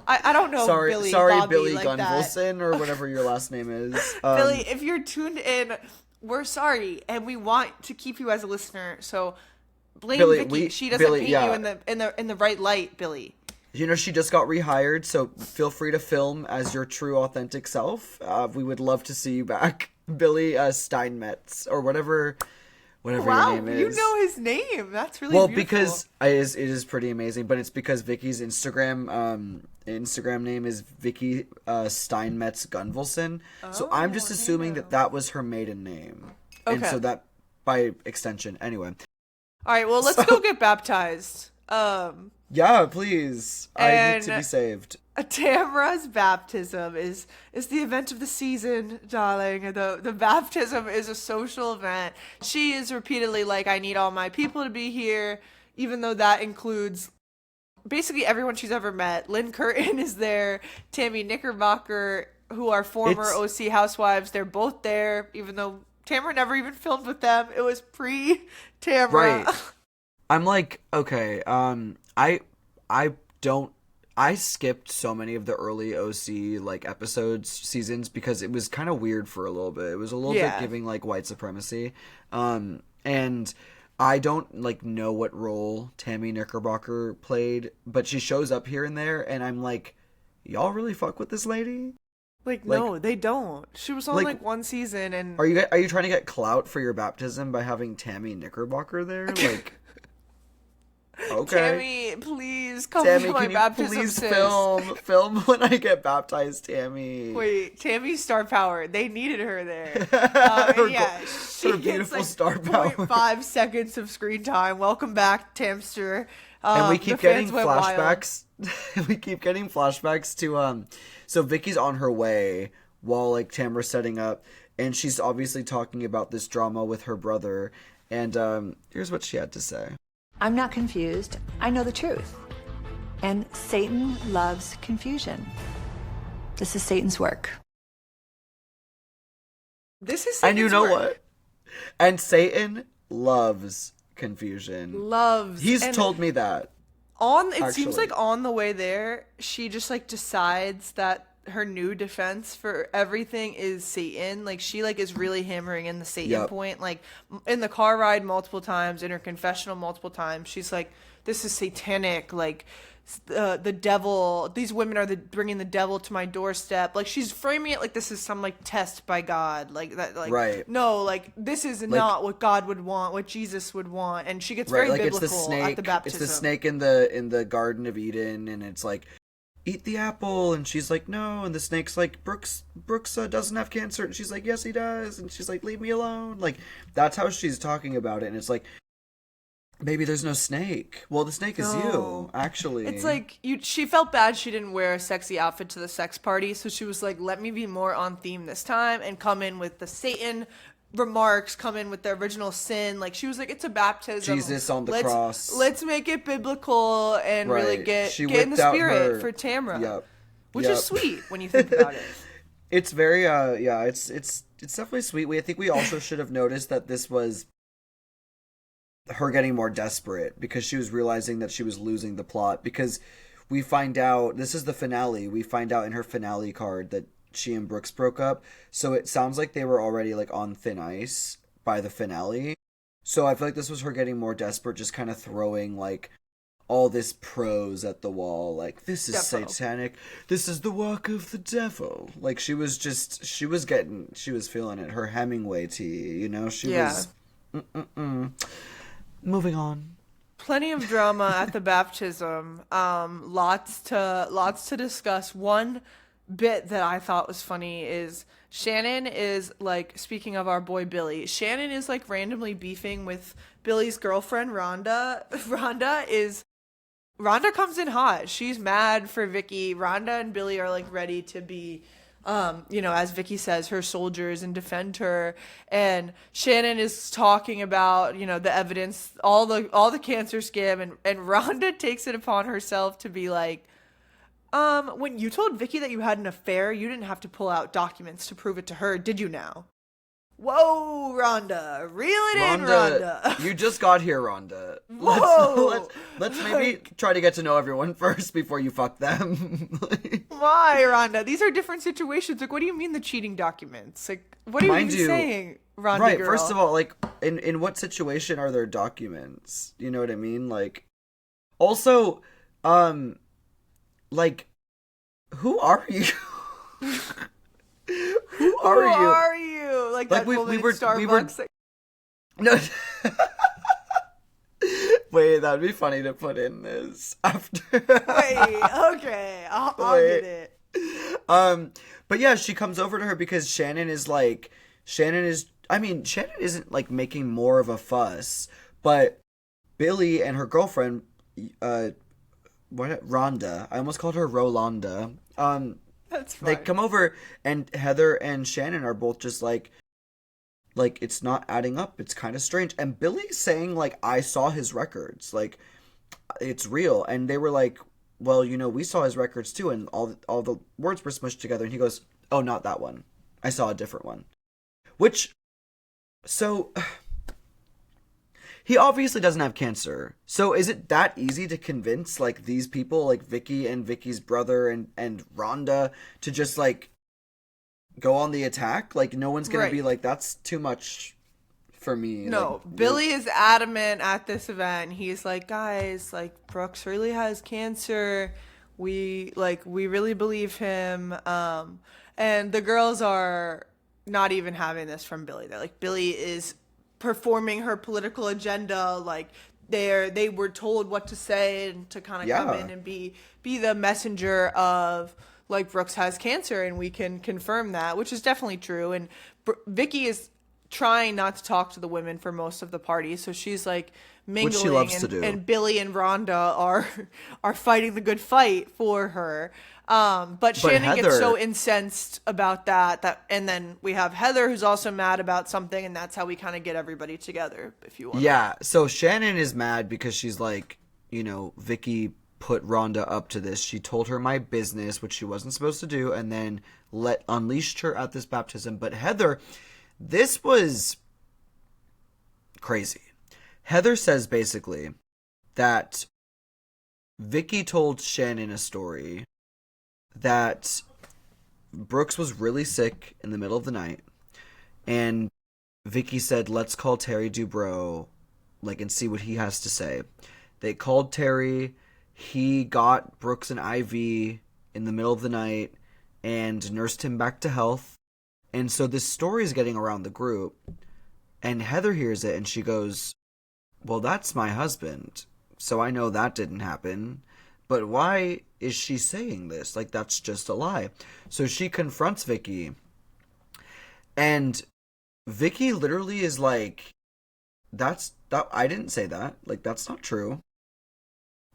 Speaker 2: I don't know.
Speaker 1: Sorry,
Speaker 2: Bobby
Speaker 1: Billy
Speaker 2: like
Speaker 1: Gunvalson, or whatever your last name is.
Speaker 2: Billy, if you're tuned in, we're sorry, and we want to keep you as a listener. So blame Vicki. She doesn't paint you in the right light, Billy.
Speaker 1: She just got rehired, so feel free to film as your true, authentic self. We would love to see you back, Billy Steinmetz, or whatever your name is.
Speaker 2: You know his name. That's really beautiful.
Speaker 1: Because it is pretty amazing, but it's because Vicki's Instagram name is Vicki Steinmetz Gunvalson. So I'm just assuming that was her maiden name. Okay. And so that, by extension, anyway.
Speaker 2: All right, well, let's go get baptized.
Speaker 1: Yeah, please. I need to be saved.
Speaker 2: Tamara's baptism is the event of the season, darling. The baptism is a social event. She is repeatedly like, I need all my people to be here, even though that includes basically everyone she's ever met. Lynn Curtin is there. Tammy Knickerbocker, who are former OC housewives. They're both there, even though Tamara never even filmed with them. It was pre-Tamara.
Speaker 1: Right. I'm like, okay, I skipped so many of the early OC like episodes, seasons, because it was kind of weird for a little bit. It was a little bit giving like white supremacy. And I don't like know what role Tammy Knickerbocker played, but she shows up here and there, and I'm like, y'all really fuck with this lady?
Speaker 2: Like, no, they don't. She was on like one season, and
Speaker 1: are you trying to get clout for your baptism by having Tammy Knickerbocker there? Like, Okay.
Speaker 2: Tammy, please come
Speaker 1: Tammy,
Speaker 2: to my
Speaker 1: can you
Speaker 2: baptism,
Speaker 1: please
Speaker 2: sis.
Speaker 1: film when I get baptized, Tammy?
Speaker 2: Wait, Tammy's star power. They needed her there.
Speaker 1: Her
Speaker 2: Yeah,
Speaker 1: go-
Speaker 2: she
Speaker 1: her
Speaker 2: gets
Speaker 1: beautiful
Speaker 2: like
Speaker 1: star power.
Speaker 2: 0.5 seconds of screen time. Welcome back, Tamster.
Speaker 1: And we
Speaker 2: The
Speaker 1: keep
Speaker 2: fans
Speaker 1: getting
Speaker 2: went wild.
Speaker 1: flashbacks. We keep getting flashbacks to so Vicky's on her way while like Tamara's setting up, and she's obviously talking about this drama with her brother. And here's what she had to say.
Speaker 7: I'm not confused. I know the truth. And Satan loves confusion. This is Satan's work.
Speaker 2: This is
Speaker 1: And you
Speaker 2: Satan's
Speaker 1: know
Speaker 2: work.
Speaker 1: what? And Satan loves confusion.
Speaker 2: Loves.
Speaker 1: He's
Speaker 2: and
Speaker 1: told me that.
Speaker 2: it seems
Speaker 1: actually.
Speaker 2: like on the way there, she just like decides that her new defense for everything is Satan. Like she like is really hammering in the Satan
Speaker 1: Yep.
Speaker 2: point. Like in the car ride multiple times, in her confessional multiple times, she's like, "This is satanic." Like the devil. These women are bringing the devil to my doorstep. Like she's framing it like this is some like test by God. Like that. Like
Speaker 1: Right.
Speaker 2: no. Like this is not what God would want. What Jesus would want. And she gets
Speaker 1: Right,
Speaker 2: very
Speaker 1: like
Speaker 2: biblical
Speaker 1: it's the snake.
Speaker 2: at the baptism.
Speaker 1: It's the snake in the Garden of Eden, and it's like, eat the apple, and she's like, no, and the snake's like, Brooks doesn't have cancer, and she's like, yes, he does, and she's like, leave me alone. Like that's how she's talking about it, and it's like, maybe there's no snake. Well, the snake is you, actually.
Speaker 2: It's like she felt bad she didn't wear a sexy outfit to the sex party, so she was like, let me be more on theme this time and come in with the Satan remarks, come in with the original sin. Like she was like, it's a baptism.
Speaker 1: Jesus on the cross.
Speaker 2: Let's make it biblical and really
Speaker 1: Right.
Speaker 2: get
Speaker 1: She
Speaker 2: in the
Speaker 1: whipped out
Speaker 2: spirit
Speaker 1: her-
Speaker 2: for Tamra.
Speaker 1: Yep.
Speaker 2: Which
Speaker 1: Yep.
Speaker 2: is sweet when you think about it.
Speaker 1: It's very yeah, it's definitely sweet. I think we also should have noticed that this was her getting more desperate because she was realizing that she was losing the plot, because we find out this is the finale. We find out in her finale card that she and Brooks broke up. So it sounds like they were already like on thin ice by the finale. So I feel like this was her getting more desperate, just kind of throwing like all this prose at the wall, like, this is
Speaker 2: Defo.
Speaker 1: satanic, this is the work of the devil. Like she was feeling it, her Hemingway tea, you know. She
Speaker 2: Yeah.
Speaker 1: was moving on.
Speaker 2: Plenty of drama at the baptism. Lots to discuss. One bit that I thought was funny is Shannon is like, speaking of our boy Billy, Shannon is like randomly beefing with Billy's girlfriend Rhonda. Rhonda comes in hot. She's mad for Vicki. Rhonda and Billy are like ready to be as Vicki says, her soldiers and defend her. And Shannon is talking about, the evidence, all the cancer scam, and Rhonda takes it upon herself to be like, when you told Vicki that you had an affair, you didn't have to pull out documents to prove it to her, did you now? Whoa, Rhonda. Reel it in, Rhonda.
Speaker 1: You just got here, Rhonda.
Speaker 2: Whoa.
Speaker 1: Let's maybe try to get to know everyone first before you fuck them.
Speaker 2: Why, Rhonda? These are different situations. Like, what do you mean the cheating documents? Like, what are you
Speaker 1: Mind
Speaker 2: even
Speaker 1: you,
Speaker 2: saying, Rhonda
Speaker 1: right,
Speaker 2: girl?
Speaker 1: first of all, like, in what situation are there documents? You know what I mean? Like, also, like, who are you? Who are you?
Speaker 2: Like
Speaker 1: Like,
Speaker 2: that woman in Starbucks.
Speaker 1: we were
Speaker 2: like,
Speaker 1: no. Wait, that'd be funny to put in this after.
Speaker 2: wait, okay, I'll
Speaker 1: Wait.
Speaker 2: get it.
Speaker 1: But yeah, she comes over to her because Shannon isn't like making more of a fuss, but Billy and her girlfriend, Rhonda, I almost called her Rolanda.
Speaker 2: That's fine.
Speaker 1: They come over and Heather and Shannon are both just like it's not adding up. It's kind of strange. And Billy's saying like, I saw his records, like it's real. And they were like, well, we saw his records too. And all the words were smushed together. And he goes, oh, not that one. I saw a different one. So he obviously doesn't have cancer. So is it that easy to convince like these people, like Vicki and Vicki's brother and Rhonda, to just like go on the attack? Like no one's gonna be like, that's too much for me.
Speaker 2: No,
Speaker 1: Like,
Speaker 2: Billy is adamant at this event. He's like, guys, like Brooks really has cancer. We really believe him. And the girls are not even having this from Billy. They're like, Billy is performing her political agenda. Like, they were told what to say and to kind of come in and be the messenger of, like, Brooks has cancer, and we can confirm that, which is definitely true. And Vicki is trying not to talk to the women for most of the party, so she's like mingling,
Speaker 1: which she loves to do.
Speaker 2: And Billy and Rhonda are fighting the good fight for her. But Shannon
Speaker 1: Heather
Speaker 2: gets so incensed about that, and then we have Heather, who's also mad about something, and that's how we kind of get everybody together, if you want.
Speaker 1: Yeah, so Shannon is mad because she's like, you know, Vicki put Rhonda up to this. She told her my business, which she wasn't supposed to do, and then unleashed her at this baptism. But Heather, this was crazy. Heather says basically that Vicki told Shannon a story that Brooks was really sick in the middle of the night, and Vicki said, let's call Terry Dubrow, like, and see what he has to say. They called Terry. He got Brooks an IV in the middle of the night and nursed him back to health. And so this story is getting around the group, and Heather hears it and she goes, well, that's my husband, so I know that didn't happen. But why is she saying this? Like, that's just a lie. So she confronts Vicki, and Vicki literally is like, that I didn't say that. Like, that's not true.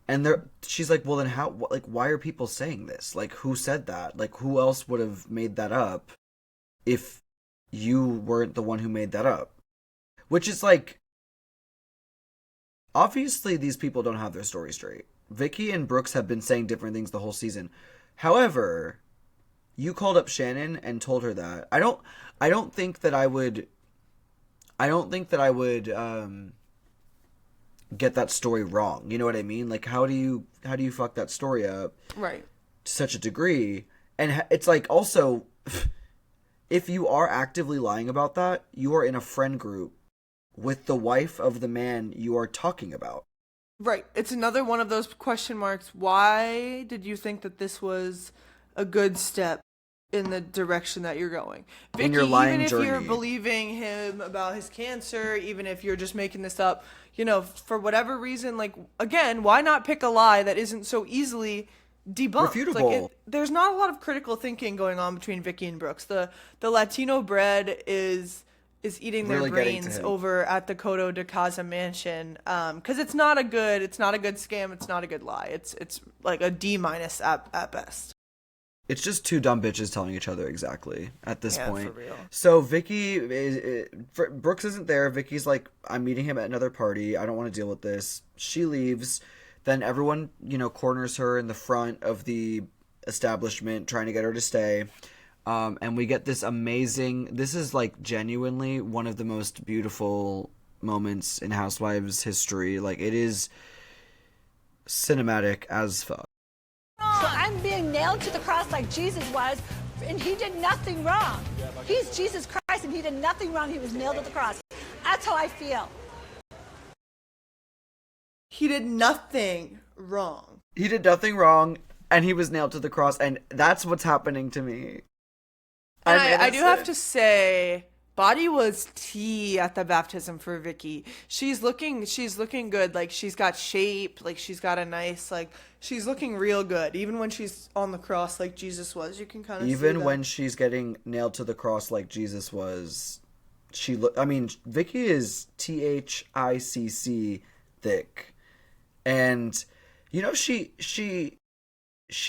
Speaker 1: And she's like, well, then why are people saying this? Like, who said that? Like, who else would have made that up if you weren't the one who made that up? Which is like, obviously these people don't have their story straight. Vicki and Brooks have been saying different things the whole season. However, you called up Shannon and told her that. I don't think that I would get that story wrong. You know what I mean? Like, how do you fuck that story up?
Speaker 2: Right.
Speaker 1: To such a degree. And it's like, also, if you are actively lying about that, you are in a friend group with the wife of the man you are talking about.
Speaker 2: Right. It's another one of those question marks. Why did you think that this was a good step in the direction that you're going? Vicki,
Speaker 1: in your lying
Speaker 2: even if
Speaker 1: journey.
Speaker 2: you're believing him about his cancer, even if you're just making this up, you know, for whatever reason, like, again, why not pick a lie that isn't so easily debunked?
Speaker 1: Refutable.
Speaker 2: Like, there's not a lot of critical thinking going on between Vicki and Brooks. The Latino bread is eating their
Speaker 1: Really
Speaker 2: brains over at the Coto de Casa mansion, because it's not a good scam, it's not a good lie. It's like a D- at best.
Speaker 1: It's just two dumb bitches telling each other exactly at this point.
Speaker 2: For real.
Speaker 1: So Brooks isn't there. Vicki's like, I'm meeting him at another party. I don't want to deal with this. She leaves. Then everyone, you know, corners her in the front of the establishment, trying to get her to stay. And we get this amazing, this is like genuinely one of the most beautiful moments in Housewives history. Like, it is cinematic as fuck.
Speaker 3: So I'm being nailed to the cross like Jesus was, and he did nothing wrong. He's Jesus Christ, and he did nothing wrong. He was nailed to the cross. That's how I feel.
Speaker 2: He did nothing wrong.
Speaker 1: He did nothing wrong, and he was nailed to the cross, and that's what's happening to me.
Speaker 2: And I do have to say, Body was tea at the baptism for Vicki. She's looking good. Like, she's got shape. Like, she's got a nice, like, she's looking real good. Even when she's on the cross like Jesus was, you can kind of see that.
Speaker 1: Even when she's getting nailed to the cross like Jesus was, Vicki is THICC thick. And, you know, she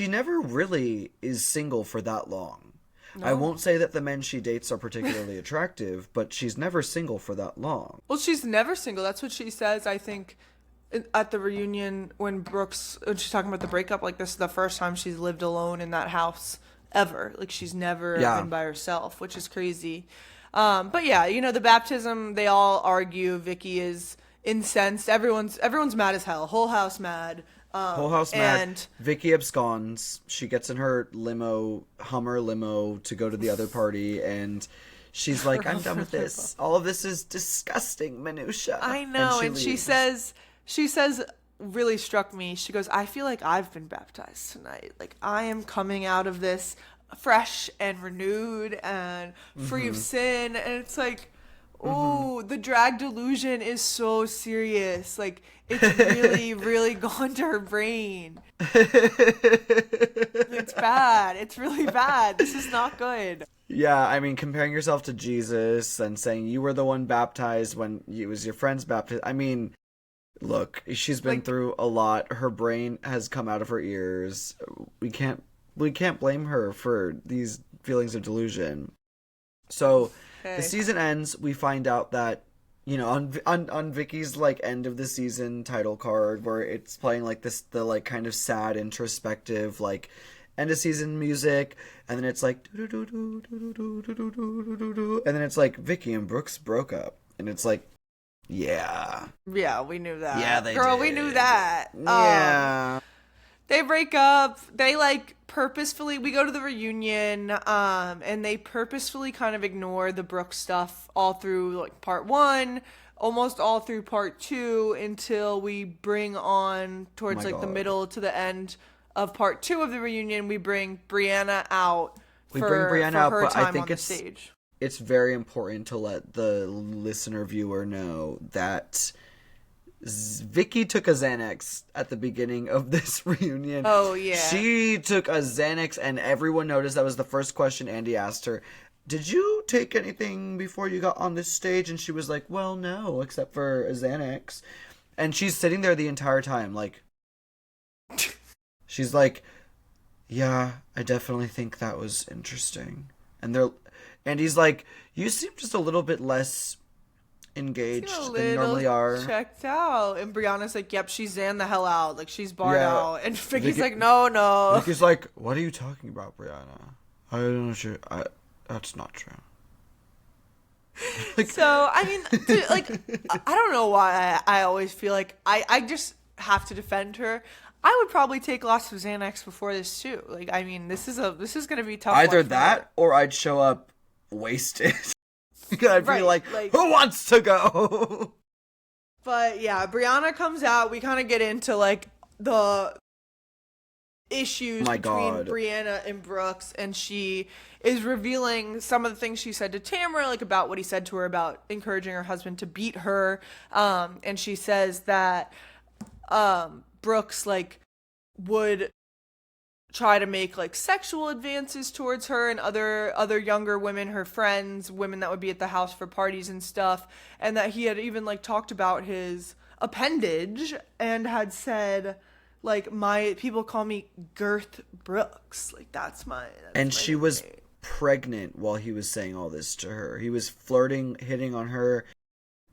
Speaker 1: never really is single for that long. No. I won't say that the men she dates are particularly attractive, but she's never single for that long.
Speaker 2: Well, she's never single. That's what she says, I think, at the reunion when she's talking about the breakup. Like, this is the first time she's lived alone in that house ever. Like, she's never been by herself, which is crazy. But yeah, you know, the baptism, they all argue. Vicki is incensed. Everyone's mad as hell. Whole house mad.
Speaker 1: Whole house mad. Vicki absconds. She gets in her Hummer limo to go to the other party, and she's like, I'm done with this. All of this is disgusting minutia.
Speaker 2: I know. And she says, really struck me. She goes, I feel like I've been baptized tonight. Like, I am coming out of this fresh and renewed and free of sin. And it's like, Oh, the drag delusion is so serious. Like, it's really, really gone to her brain. It's bad. It's really bad. This is not good.
Speaker 1: Yeah, I mean, comparing yourself to Jesus and saying you were the one baptized when it was your friend's baptism. I mean, look, she's been through a lot. Her brain has come out of her ears. We can't blame her for these feelings of delusion. So the season ends. We find out that, you know, on Vicky's like end of the season title card, where it's playing like the like kind of sad introspective like end of season music, and then it's like and then it's like Vicky and Brooks broke up, and it's like, yeah,
Speaker 2: we knew that.
Speaker 1: Yeah, they
Speaker 2: Girl,
Speaker 1: did.
Speaker 2: we knew that.
Speaker 1: Yeah.
Speaker 2: They break up. They like purposefully, we go to the reunion, and they purposefully kind of ignore the Brooks stuff all through like part 1, almost all through part 2, until we bring on towards the middle to the end of part 2 of the reunion. We bring Brianna out.
Speaker 1: But I think
Speaker 2: stage.
Speaker 1: It's very important to let the listener viewer know that Vicky took a Xanax at the beginning of this reunion.
Speaker 2: Oh, yeah.
Speaker 1: She took a Xanax, and everyone noticed. That was the first question Andy asked her. Did you take anything before you got on this stage? And she was like, well, no, except for a Xanax. And she's sitting there the entire time, like... She's like, yeah, I definitely think that was interesting. And he's like, you seem just a little bit less engaged than you normally are.
Speaker 2: Checked out. And Brianna's like, yep, she's Xan the hell out. Like, she's barred out. And Vicky's like, no.
Speaker 1: Vicky's like, what are you talking about, Brianna? I don't know. That's not true.
Speaker 2: Like, so, I mean, dude, like, I don't know why I always feel like I just have to defend her. I would probably take lots of Xanax before this too. Like, I mean, this is gonna be tough.
Speaker 1: Either that, or I'd show up wasted. I'd be like, who wants to go?
Speaker 2: But yeah, Brianna comes out. We kind of get into like the issues between Brianna and Brooks, and she is revealing some of the things she said to Tamara, like about what he said to her about encouraging her husband to beat her. And she says that Brooks like would try to make like sexual advances towards her and other younger women, her friends, women that would be at the house for parties and stuff, and that he had even like talked about his appendage and had said like, my people call me Girth Brooks, like that's my
Speaker 1: she was pregnant while he was saying all this to her. He was flirting, hitting on her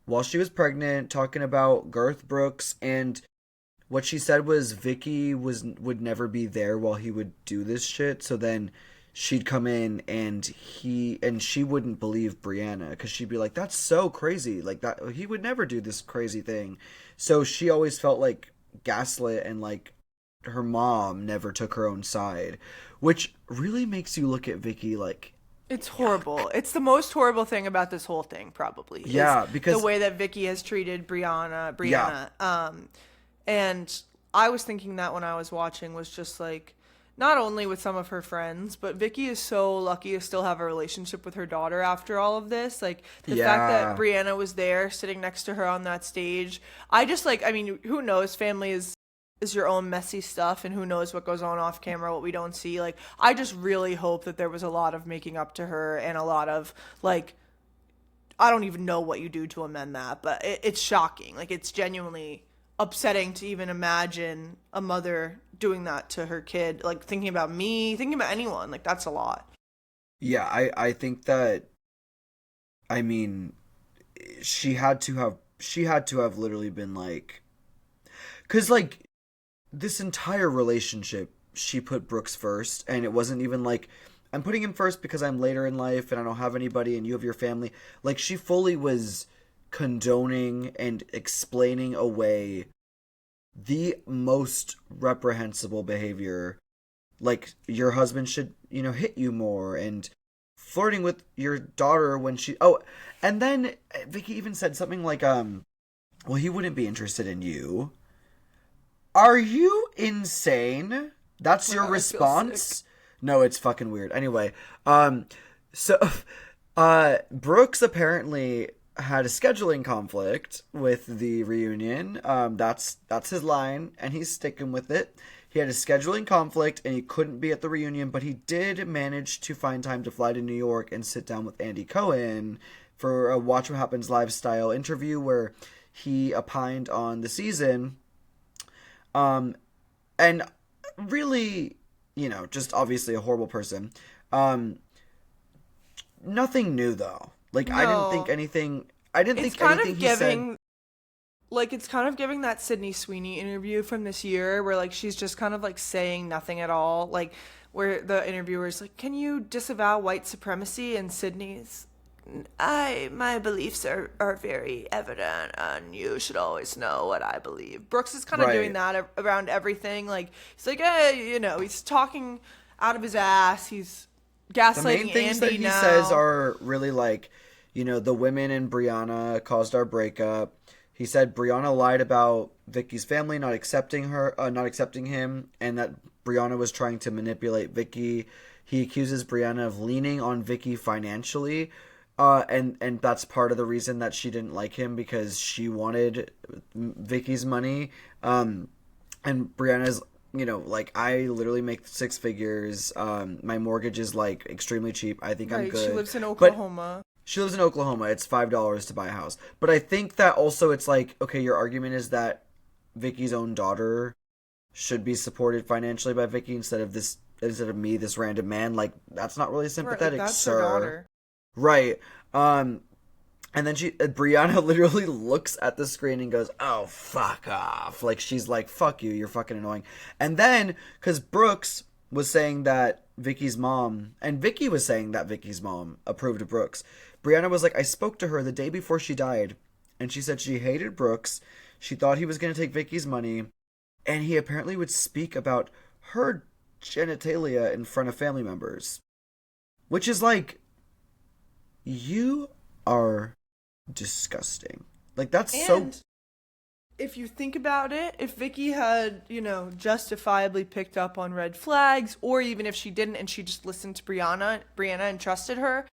Speaker 1: while she was pregnant, talking about Girth Brooks, and what she said was Vicky would never be there while he would do this shit. So then she'd come in and she wouldn't believe Brianna, because she'd be like, that's so crazy. Like, that he would never do this crazy thing. So she always felt like gaslit, and like her mom never took her own side, which really makes you look at Vicky like,
Speaker 2: it's horrible. It's the most horrible thing about this whole thing, probably.
Speaker 1: Yeah, because
Speaker 2: the way that Vicky has treated Brianna.
Speaker 1: Yeah.
Speaker 2: And I was thinking that when I was watching, was just like, not only with some of her friends, but Vicky is so lucky to still have a relationship with her daughter after all of this. Like, the fact that Brianna was there sitting next to her on that stage. I just like, I mean, who knows? Family is your own messy stuff, and who knows what goes on off camera, what we don't see. Like, I just really hope that there was a lot of making up to her and a lot of like, I don't even know what you do to amend that, but it's shocking. Like, it's genuinely upsetting to even imagine a mother doing that to her kid, like thinking about me, thinking about anyone. Like, that's a lot.
Speaker 1: Yeah, I think that, I mean, she had to have literally been like, because like this entire relationship, she put Brooks first, and it wasn't even like, I'm putting him first because I'm later in life and I don't have anybody and you have your family. Like, she fully was condoning and explaining away the most reprehensible behavior, like your husband should, you know, hit you more, and flirting with your daughter when she and then Vicky even said something like well, he wouldn't be interested in you. Are you insane? That's your response? No, it's fucking weird. Anyway, so Brooks apparently had a scheduling conflict with the reunion. That's his line, and he's sticking with it. He had a scheduling conflict, and he couldn't be at the reunion, but he did manage to find time to fly to New York and sit down with Andy Cohen for a Watch What Happens Live style interview where he opined on the season. And really, just obviously a horrible person. Nothing new, though. Like, no. I didn't think anything he said...
Speaker 2: Like, it's kind of giving that Sydney Sweeney interview from this year where, like, she's just kind of, like, saying nothing at all. Like, where the interviewer's like, can you disavow white supremacy? And Sydney's, my beliefs are very evident, and you should always know what I believe. Brooks is kind of doing that around everything. Like, he's like, he's talking out of his ass. He's gaslighting Andy now. The main things that he says
Speaker 1: are really, like, the women in Brianna caused our breakup. He said Brianna lied about Vicki's family not accepting him, and that Brianna was trying to manipulate Vicki. He accuses Brianna of leaning on Vicki financially, and that's part of the reason that she didn't like him, because she wanted Vicki's money. And Brianna's, like, I literally make 6 figures. My mortgage is, like, extremely cheap. I think I'm good.
Speaker 2: She lives in Oklahoma.
Speaker 1: She lives in Oklahoma. It's $5 to buy a house. But I think that also it's like, okay, your argument is that Vicki's own daughter should be supported financially by Vicki instead of me, this random man. Like, that's not really sympathetic,
Speaker 2: that's
Speaker 1: sir.
Speaker 2: Her daughter.
Speaker 1: Right. And then Brianna literally looks at the screen and goes, oh, fuck off. Like, she's like, fuck you, you're fucking annoying. And then, because Brooks was saying that Vicki's mom, and Vicki was saying that Vicki's mom approved of Brooks, Brianna was like, I spoke to her the day before she died, and she said she hated Brooks. She thought he was going to take Vicki's money, and he apparently would speak about her genitalia in front of family members. Which is like, you are disgusting. Like, that's
Speaker 2: and if you think about it, if Vicki had, justifiably picked up on red flags, or even if she didn't and she just listened to Brianna and trusted her,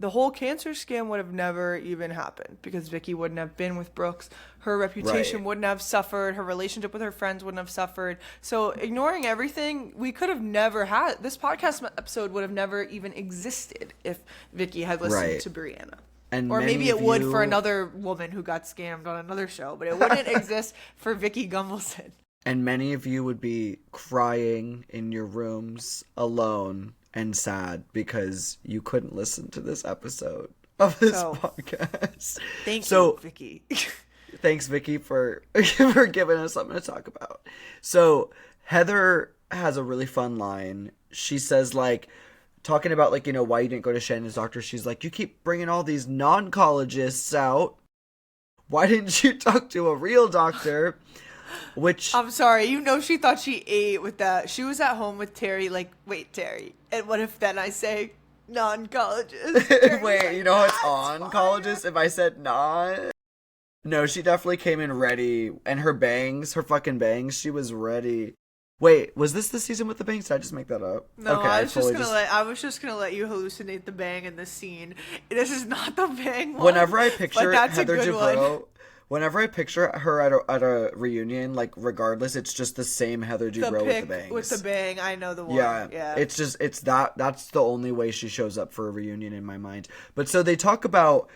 Speaker 2: the whole cancer scam would have never even happened, because Vicki wouldn't have been with Brooks. Her reputation wouldn't have suffered. Her relationship with her friends wouldn't have suffered. So ignoring everything, we could have never had... This podcast episode would have never even existed if Vicki had listened to Brianna. Or maybe it would for another woman who got scammed on another show, but it wouldn't exist for Vicki Gunvalson.
Speaker 1: And many of you would be crying in your rooms alone and sad because you couldn't listen to this episode of this podcast.
Speaker 2: Thank you, Vicki.
Speaker 1: Thanks, Vicki, for giving us something to talk about. So Heather has a really fun line. She says, like, talking about, like, why you didn't go to Shannon's doctor. She's like, you keep bringing all these non-collegists out. Why didn't you talk to a real doctor? Which...
Speaker 2: I'm sorry, she thought she ate with that. She was at home with Terry, like, wait, Terry, and what if then I say non-colleges?
Speaker 1: Wait, it's on colleges if I said non? No, she definitely came in ready, and her fucking bangs, she was ready. Wait, was this the season with the bangs? Did I just make that up?
Speaker 2: No, okay, I was just gonna let you hallucinate the bang in this scene. This is not the bang one.
Speaker 1: Whenever I picture Heather Dubrow... Whenever I picture her at a reunion, like, regardless, it's just the same Heather Dubrow with the bangs.
Speaker 2: With the bang, I know the one.
Speaker 1: Yeah. It's that's the only way she shows up for a reunion in my mind. But so they talk about,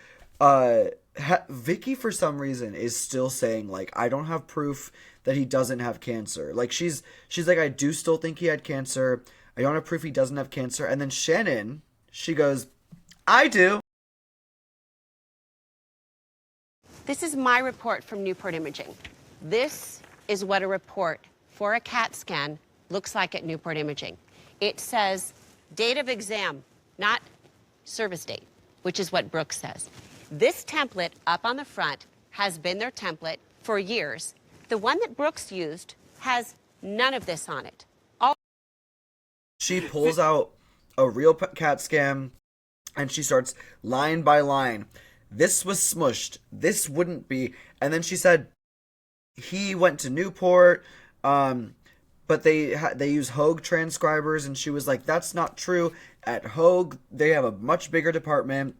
Speaker 1: Vicki for some reason is still saying, like, I don't have proof that he doesn't have cancer. Like, she's like, I do still think he had cancer. I don't have proof he doesn't have cancer. And then Shannon, she goes, I do.
Speaker 6: This is my report from Newport Imaging. This is what a report for a CAT scan looks like at Newport Imaging. It says date of exam, not service date, which is what Brooks says. This template up on the front has been their template for years. The one that Brooks used has none of this on it.
Speaker 1: She pulls out a real CAT scan and she starts line by line. This was smushed. This wouldn't be. And then she said he went to Newport, but they use Hoag transcribers, and she was like, that's not true. At Hoag, they have a much bigger department.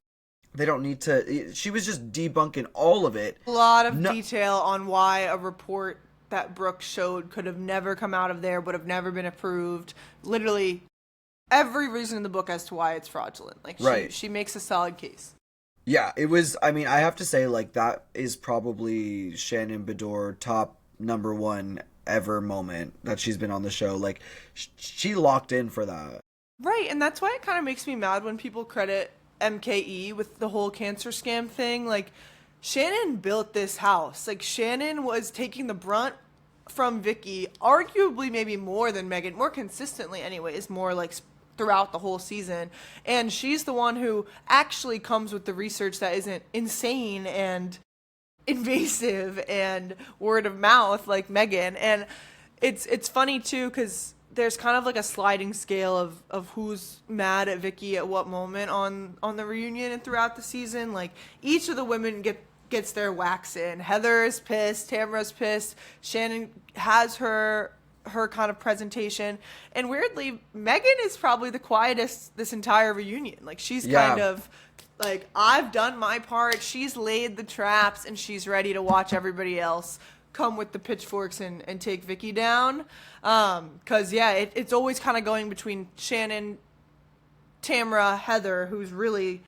Speaker 1: They don't need to. She was just debunking all of it.
Speaker 2: A lot of detail on why a report that Brooks showed could have never come out of there, would have never been approved. Literally every reason in the book as to why it's fraudulent. Like, she makes a solid case.
Speaker 1: Yeah, it was, I mean, I have to say, like, that is probably Shannon Bedore top number one ever moment that she's been on the show. Like, she locked in for that.
Speaker 2: Right, and that's why it kind of makes me mad when people credit MKE with the whole cancer scam thing. Like, Shannon built this house. Like, Shannon was taking the brunt from Vicki, arguably maybe more than Megan, more consistently anyways, more like throughout the whole season. And she's the one who actually comes with the research that isn't insane and invasive and word of mouth like Megan. And it's funny too, because there's kind of like a sliding scale of who's mad at Vicki at what moment on the reunion and throughout the season. Like, each of the women gets their wax in. Heather is pissed, Tamara's pissed, Shannon has her kind of presentation, and weirdly Megan is probably the quietest this entire reunion. Like, she's kind of like, I've done my part, she's laid the traps, and she's ready to watch everybody else come with the pitchforks and take Vicki down. Because it's always kind of going between Shannon, Tamara, Heather, who's really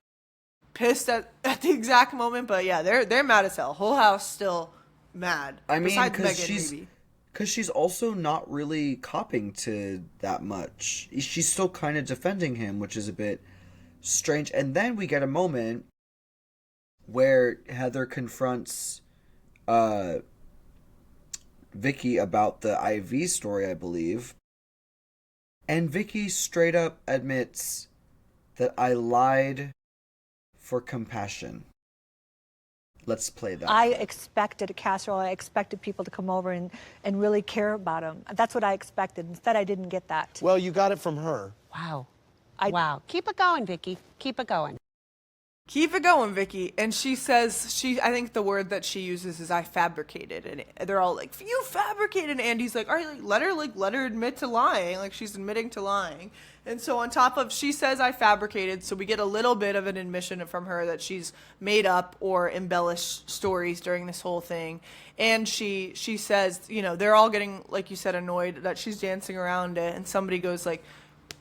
Speaker 2: pissed at the exact moment. But yeah, they're mad as hell. Whole house still mad.
Speaker 1: I mean,
Speaker 2: because
Speaker 1: she's also not really copping to that much. She's still kind of defending him, which is a bit strange. And then we get a moment where Heather confronts Vicki about the IV story, I believe. And Vicki straight up admits that I lied for compassion. Let's play that.
Speaker 3: I expected a casserole. I expected people to come over and really care about him. That's what I expected. Instead, I didn't get that.
Speaker 8: Well, you got it from her.
Speaker 6: Wow. Wow. Keep it going, Vicki. Keep it going.
Speaker 2: Keep it going, Vicki. And she says, I think the word that she uses is I fabricated. And they're all like, you fabricated. And Andy's like, all right, let her admit to lying. Like, she's admitting to lying. And so on top of, she says I fabricated, so we get a little bit of an admission from her that she's made up or embellished stories during this whole thing. And she says, they're all getting, like you said, annoyed that she's dancing around it. And somebody goes like,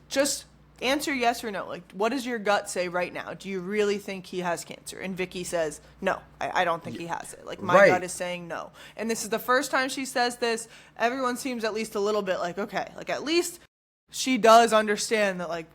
Speaker 2: just answer yes or no. Like, what does your gut say right now? Do you really think he has cancer? And Vicki says, no, I don't think he has it. Like, my gut is saying no. And this is the first time she says this. Everyone seems at least a little bit like, okay, like, at least she does understand that, like,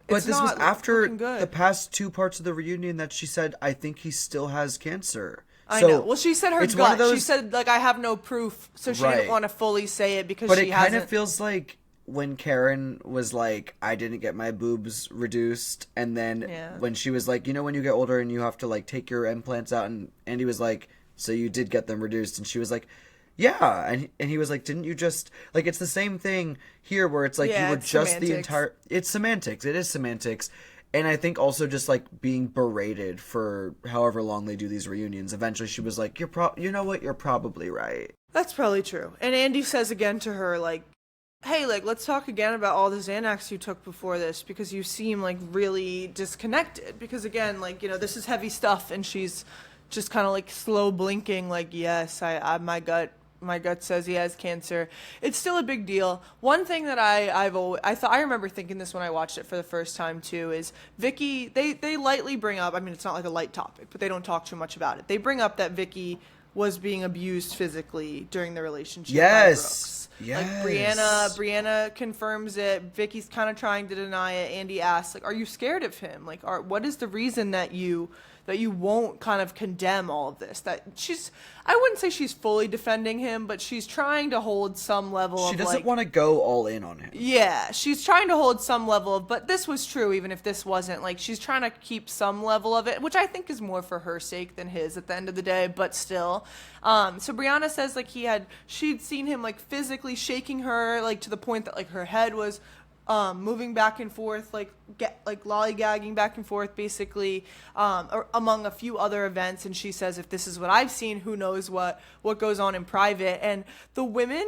Speaker 1: but this was after the past two parts of the reunion that she said, I think he still has cancer.
Speaker 2: I know. Well, she said her gut. She said, like, I have no proof, so she didn't want to fully say it because she hasn't. But it kind of
Speaker 1: feels like when Karen was like, I didn't get my boobs reduced, and then when she was like, when you get older and you have to, like, take your implants out, and Andy was like, so you did get them reduced, and she was like, yeah, and he was like, didn't you just, like, it's the same thing here where it's like, you were just semantics. It's semantics, it is semantics, and I think also just, like, being berated for however long they do these reunions, eventually she was like, you know what, you're probably right.
Speaker 2: That's probably true. And Andy says again to her, like, hey, like, let's talk again about all the Xanax you took before this, because you seem, like, really disconnected, because again, like, this is heavy stuff, and she's just kind of, like, slow blinking, like, yes, my gut says he has cancer. It's still a big deal. One thing that I remember thinking this when I watched it for the first time too, is Vicki, they lightly bring up, I mean, it's not like a light topic, but they don't talk too much about it. They bring up that Vicki was being abused physically during the relationship by Brooks. Like, Brianna confirms it. Vicki's kind of trying to deny it. Andy asks, like, are you scared of him? Like, what is the reason that you won't kind of condemn all of this? That I wouldn't say she's fully defending him, but she's trying to hold some level of,
Speaker 1: she doesn't want to go all in on him.
Speaker 2: Yeah, she's trying to hold some level of, but this was true even if this wasn't. Like, she's trying to keep some level of it, which I think is more for her sake than his at the end of the day, but still. So Brianna says, like, she'd seen him, like, physically shaking her, like, to the point that, like, her head was moving back and forth, like lollygagging back and forth, basically, or among a few other events. And she says, if this is what I've seen, who knows what goes on in private. And the women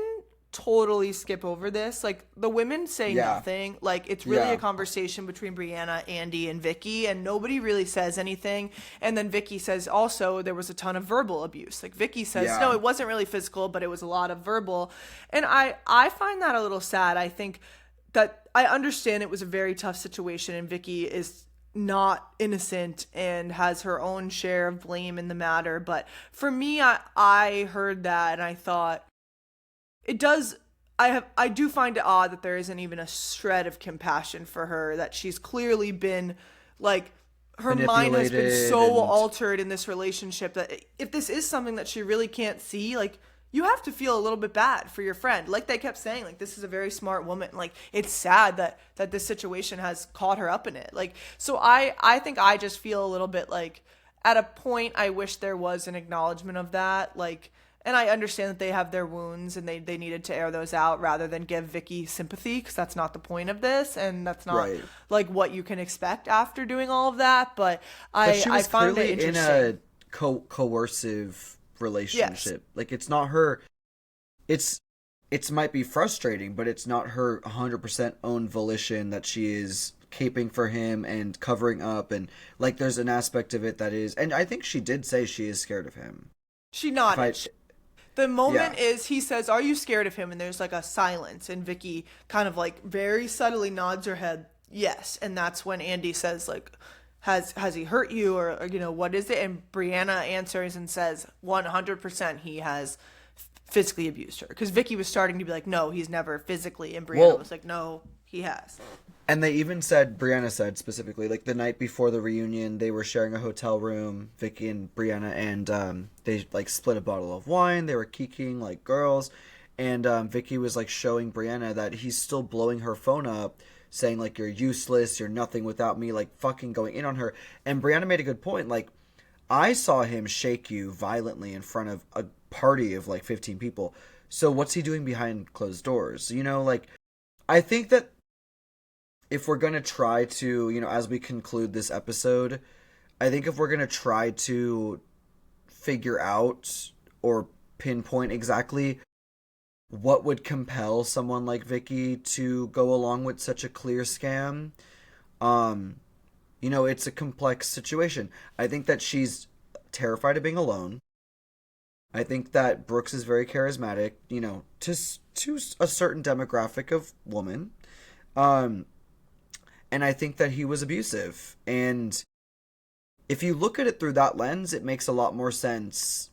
Speaker 2: totally skip over this. Like, the women say nothing. Like, it's really a conversation between Brianna, Andy, and Vicki, and nobody really says anything. And then Vicki says also there was a ton of verbal abuse. Like, Vicki says, no, it wasn't really physical, but it was a lot of verbal. And I find that a little sad. I think that I understand it was a very tough situation, and Vicki is not innocent and has her own share of blame in the matter. But for me, I heard that and I thought, it does. I do find it odd that there isn't even a shred of compassion for her, that she's clearly been, like, her mind has been so altered in this relationship that if this is something that she really can't see, like, you have to feel a little bit bad for your friend. Like they kept saying, like, this is a very smart woman. Like, it's sad that this situation has caught her up in it. Like, so I think I just feel a little bit like, at a point, I wish there was an acknowledgement of that. Like, and I understand that they have their wounds and they needed to air those out rather than give Vicki sympathy, because that's not the point of this, and that's not like what you can expect after doing all of that. But I found it interesting.
Speaker 1: In a coercive relationship. Like, it's not her. It might be frustrating, but it's not her 100% own volition that she is caping for him and covering up, and like there's an aspect of it that is, and I think she did say she is scared of him.
Speaker 2: She nodded. The moment is, he says, "Are you scared of him?" And there's like a silence, and Vicki kind of like very subtly nods her head, yes. And that's when Andy says, like, has he hurt you, or you know, what is it? And Brianna answers and says 100% he has physically abused her, because Vicki was starting to be like, no, he's never physically, and Brianna was like, no, he has.
Speaker 1: And they even said, Brianna said specifically, like, the night before the reunion, they were sharing a hotel room, Vicki and Brianna, and they, like, split a bottle of wine. They were kikiing like girls. And Vicki was, like, showing Brianna that he's still blowing her phone up, saying, like, you're useless, you're nothing without me, like, fucking going in on her. And Brianna made a good point. Like, I saw him shake you violently in front of a party of, like, 15 people. So what's he doing behind closed doors? You know, like, I think that if we're going to try to, you know, as we conclude this episode, I think if we're going to try to figure out or pinpoint exactly what would compel someone like Vicki to go along with such a clear scam, you know, it's a complex situation. I think that she's terrified of being alone. I think that Brooks is very charismatic, you know, to a certain demographic of woman. And I think that he was abusive. And if you look at it through that lens, it makes a lot more sense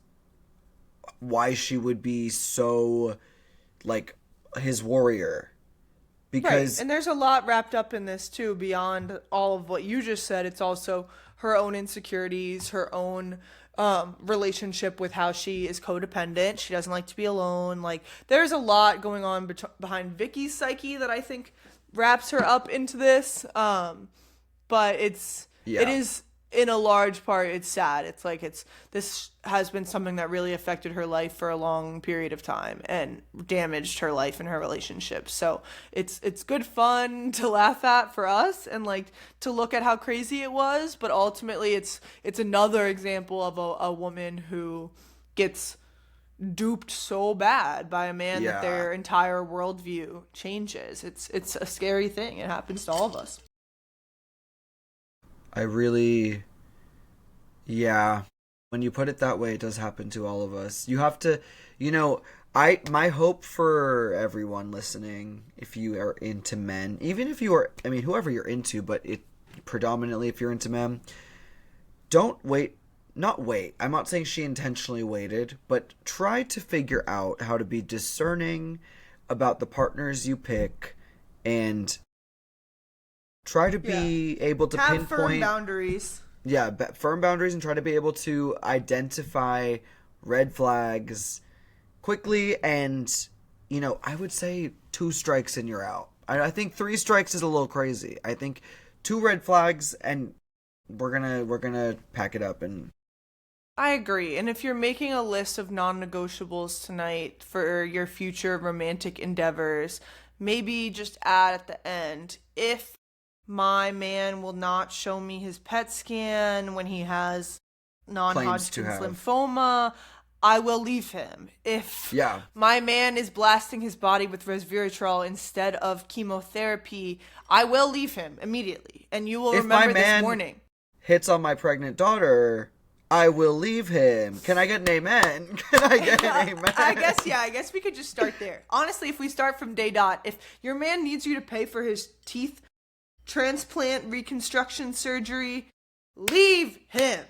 Speaker 1: why she would be so, like, his warrior. Because
Speaker 2: right. And there's a lot wrapped up in this, too, beyond all of what you just said. It's also her own insecurities, her own relationship with how she is codependent. She doesn't like to be alone. Like, there's a lot going on behind Vicki's psyche that I think wraps her up into this, but it is, in a large part, it's sad. It's like this has been something that really affected her life for a long period of time and damaged her life and her relationships. So it's good fun to laugh at for us and, like, to look at how crazy it was, but ultimately it's another example of a woman who gets duped so bad by a man that their entire worldview changes. It's a scary thing. It happens to all of us. When
Speaker 1: you put it that way, it does happen to all of us. You have to, you know, my hope for everyone listening, if you are into men, even if you are, I mean, whoever you're into, but predominantly if you're into men, don't wait. Not wait. I'm not saying she intentionally waited, but try to figure out how to be discerning about the partners you pick, and try to be able to
Speaker 2: have
Speaker 1: pinpoint
Speaker 2: firm boundaries.
Speaker 1: Yeah, firm boundaries, and try to be able to identify red flags quickly. And, you know, I would say 2 strikes and you're out. I think 3 strikes is a little crazy. I think 2 red flags and we're gonna pack it up. And
Speaker 2: I agree. And if you're making a list of non-negotiables tonight for your future romantic endeavors, maybe just add at the end, if my man will not show me his PET scan when he has non-Hodgkin's lymphoma, I will leave him. If my man is blasting his body with resveratrol instead of chemotherapy, I will leave him immediately. And you will remember this morning.
Speaker 1: Hits on my pregnant daughter, I will leave him. Can I get an amen? Can I get an amen?
Speaker 2: I guess we could just start there. Honestly, if we start from day dot, if your man needs you to pay for his teeth transplant reconstruction surgery, leave him.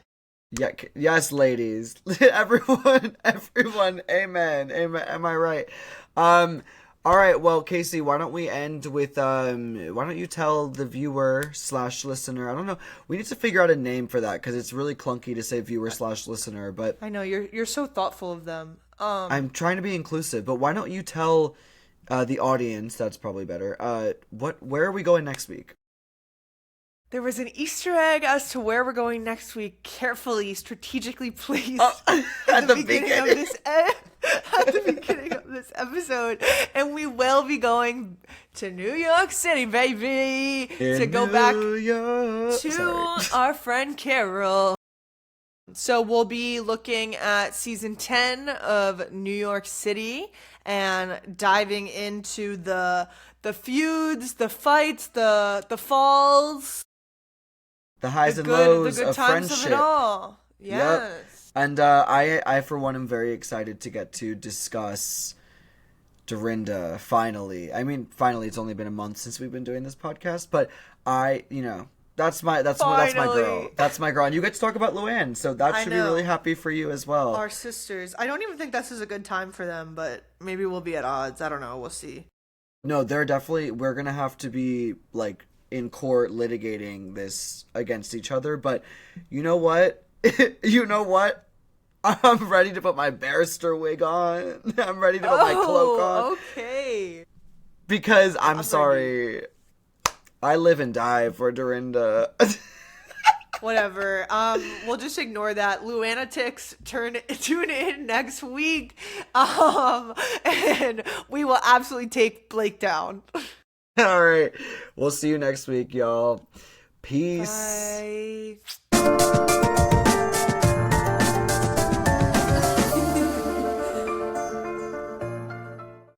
Speaker 1: Yeah, yes, ladies. everyone, amen. Am I right? All right, well, Casey, why don't we end with, why don't you tell the viewer/listener, I don't know, we need to figure out a name for that, because it's really clunky to say viewer/listener, but...
Speaker 2: I know, you're so thoughtful of them.
Speaker 1: I'm trying to be inclusive, but why don't you tell the audience, that's probably better, where are we going next week?
Speaker 2: There was an Easter egg as to where we're going next week. Carefully, strategically placed
Speaker 1: at the beginning
Speaker 2: of this at the beginning of this episode, and we will be going to New York City, baby, to go back to our friend Carol. So we'll be looking at season 10 of New York City and diving into the feuds, the fights, the falls.
Speaker 1: The highs and lows
Speaker 2: the good
Speaker 1: of
Speaker 2: times
Speaker 1: friendship.
Speaker 2: Of it all. Yes.
Speaker 1: Yep. And I, for one, am very excited to get to discuss Dorinda, finally. I mean, finally, it's only been a month since we've been doing this podcast, but that's my girl. That's my girl. And you get to talk about Luann, so that should be really happy for you as well.
Speaker 2: Our sisters. I don't even think this is a good time for them, but maybe we'll be at odds. I don't know. We'll see.
Speaker 1: No, we're going to have to be, like, in court litigating this against each other, but you know what? I'm ready to put my barrister wig on. I'm ready to put my cloak on.
Speaker 2: Okay.
Speaker 1: Because I'm sorry. I live and die for Dorinda.
Speaker 2: Whatever. We'll just ignore that. Luanatics, tune in next week. And we will absolutely take Blake down.
Speaker 1: All right. We'll see you next week, y'all. Peace.
Speaker 2: Bye.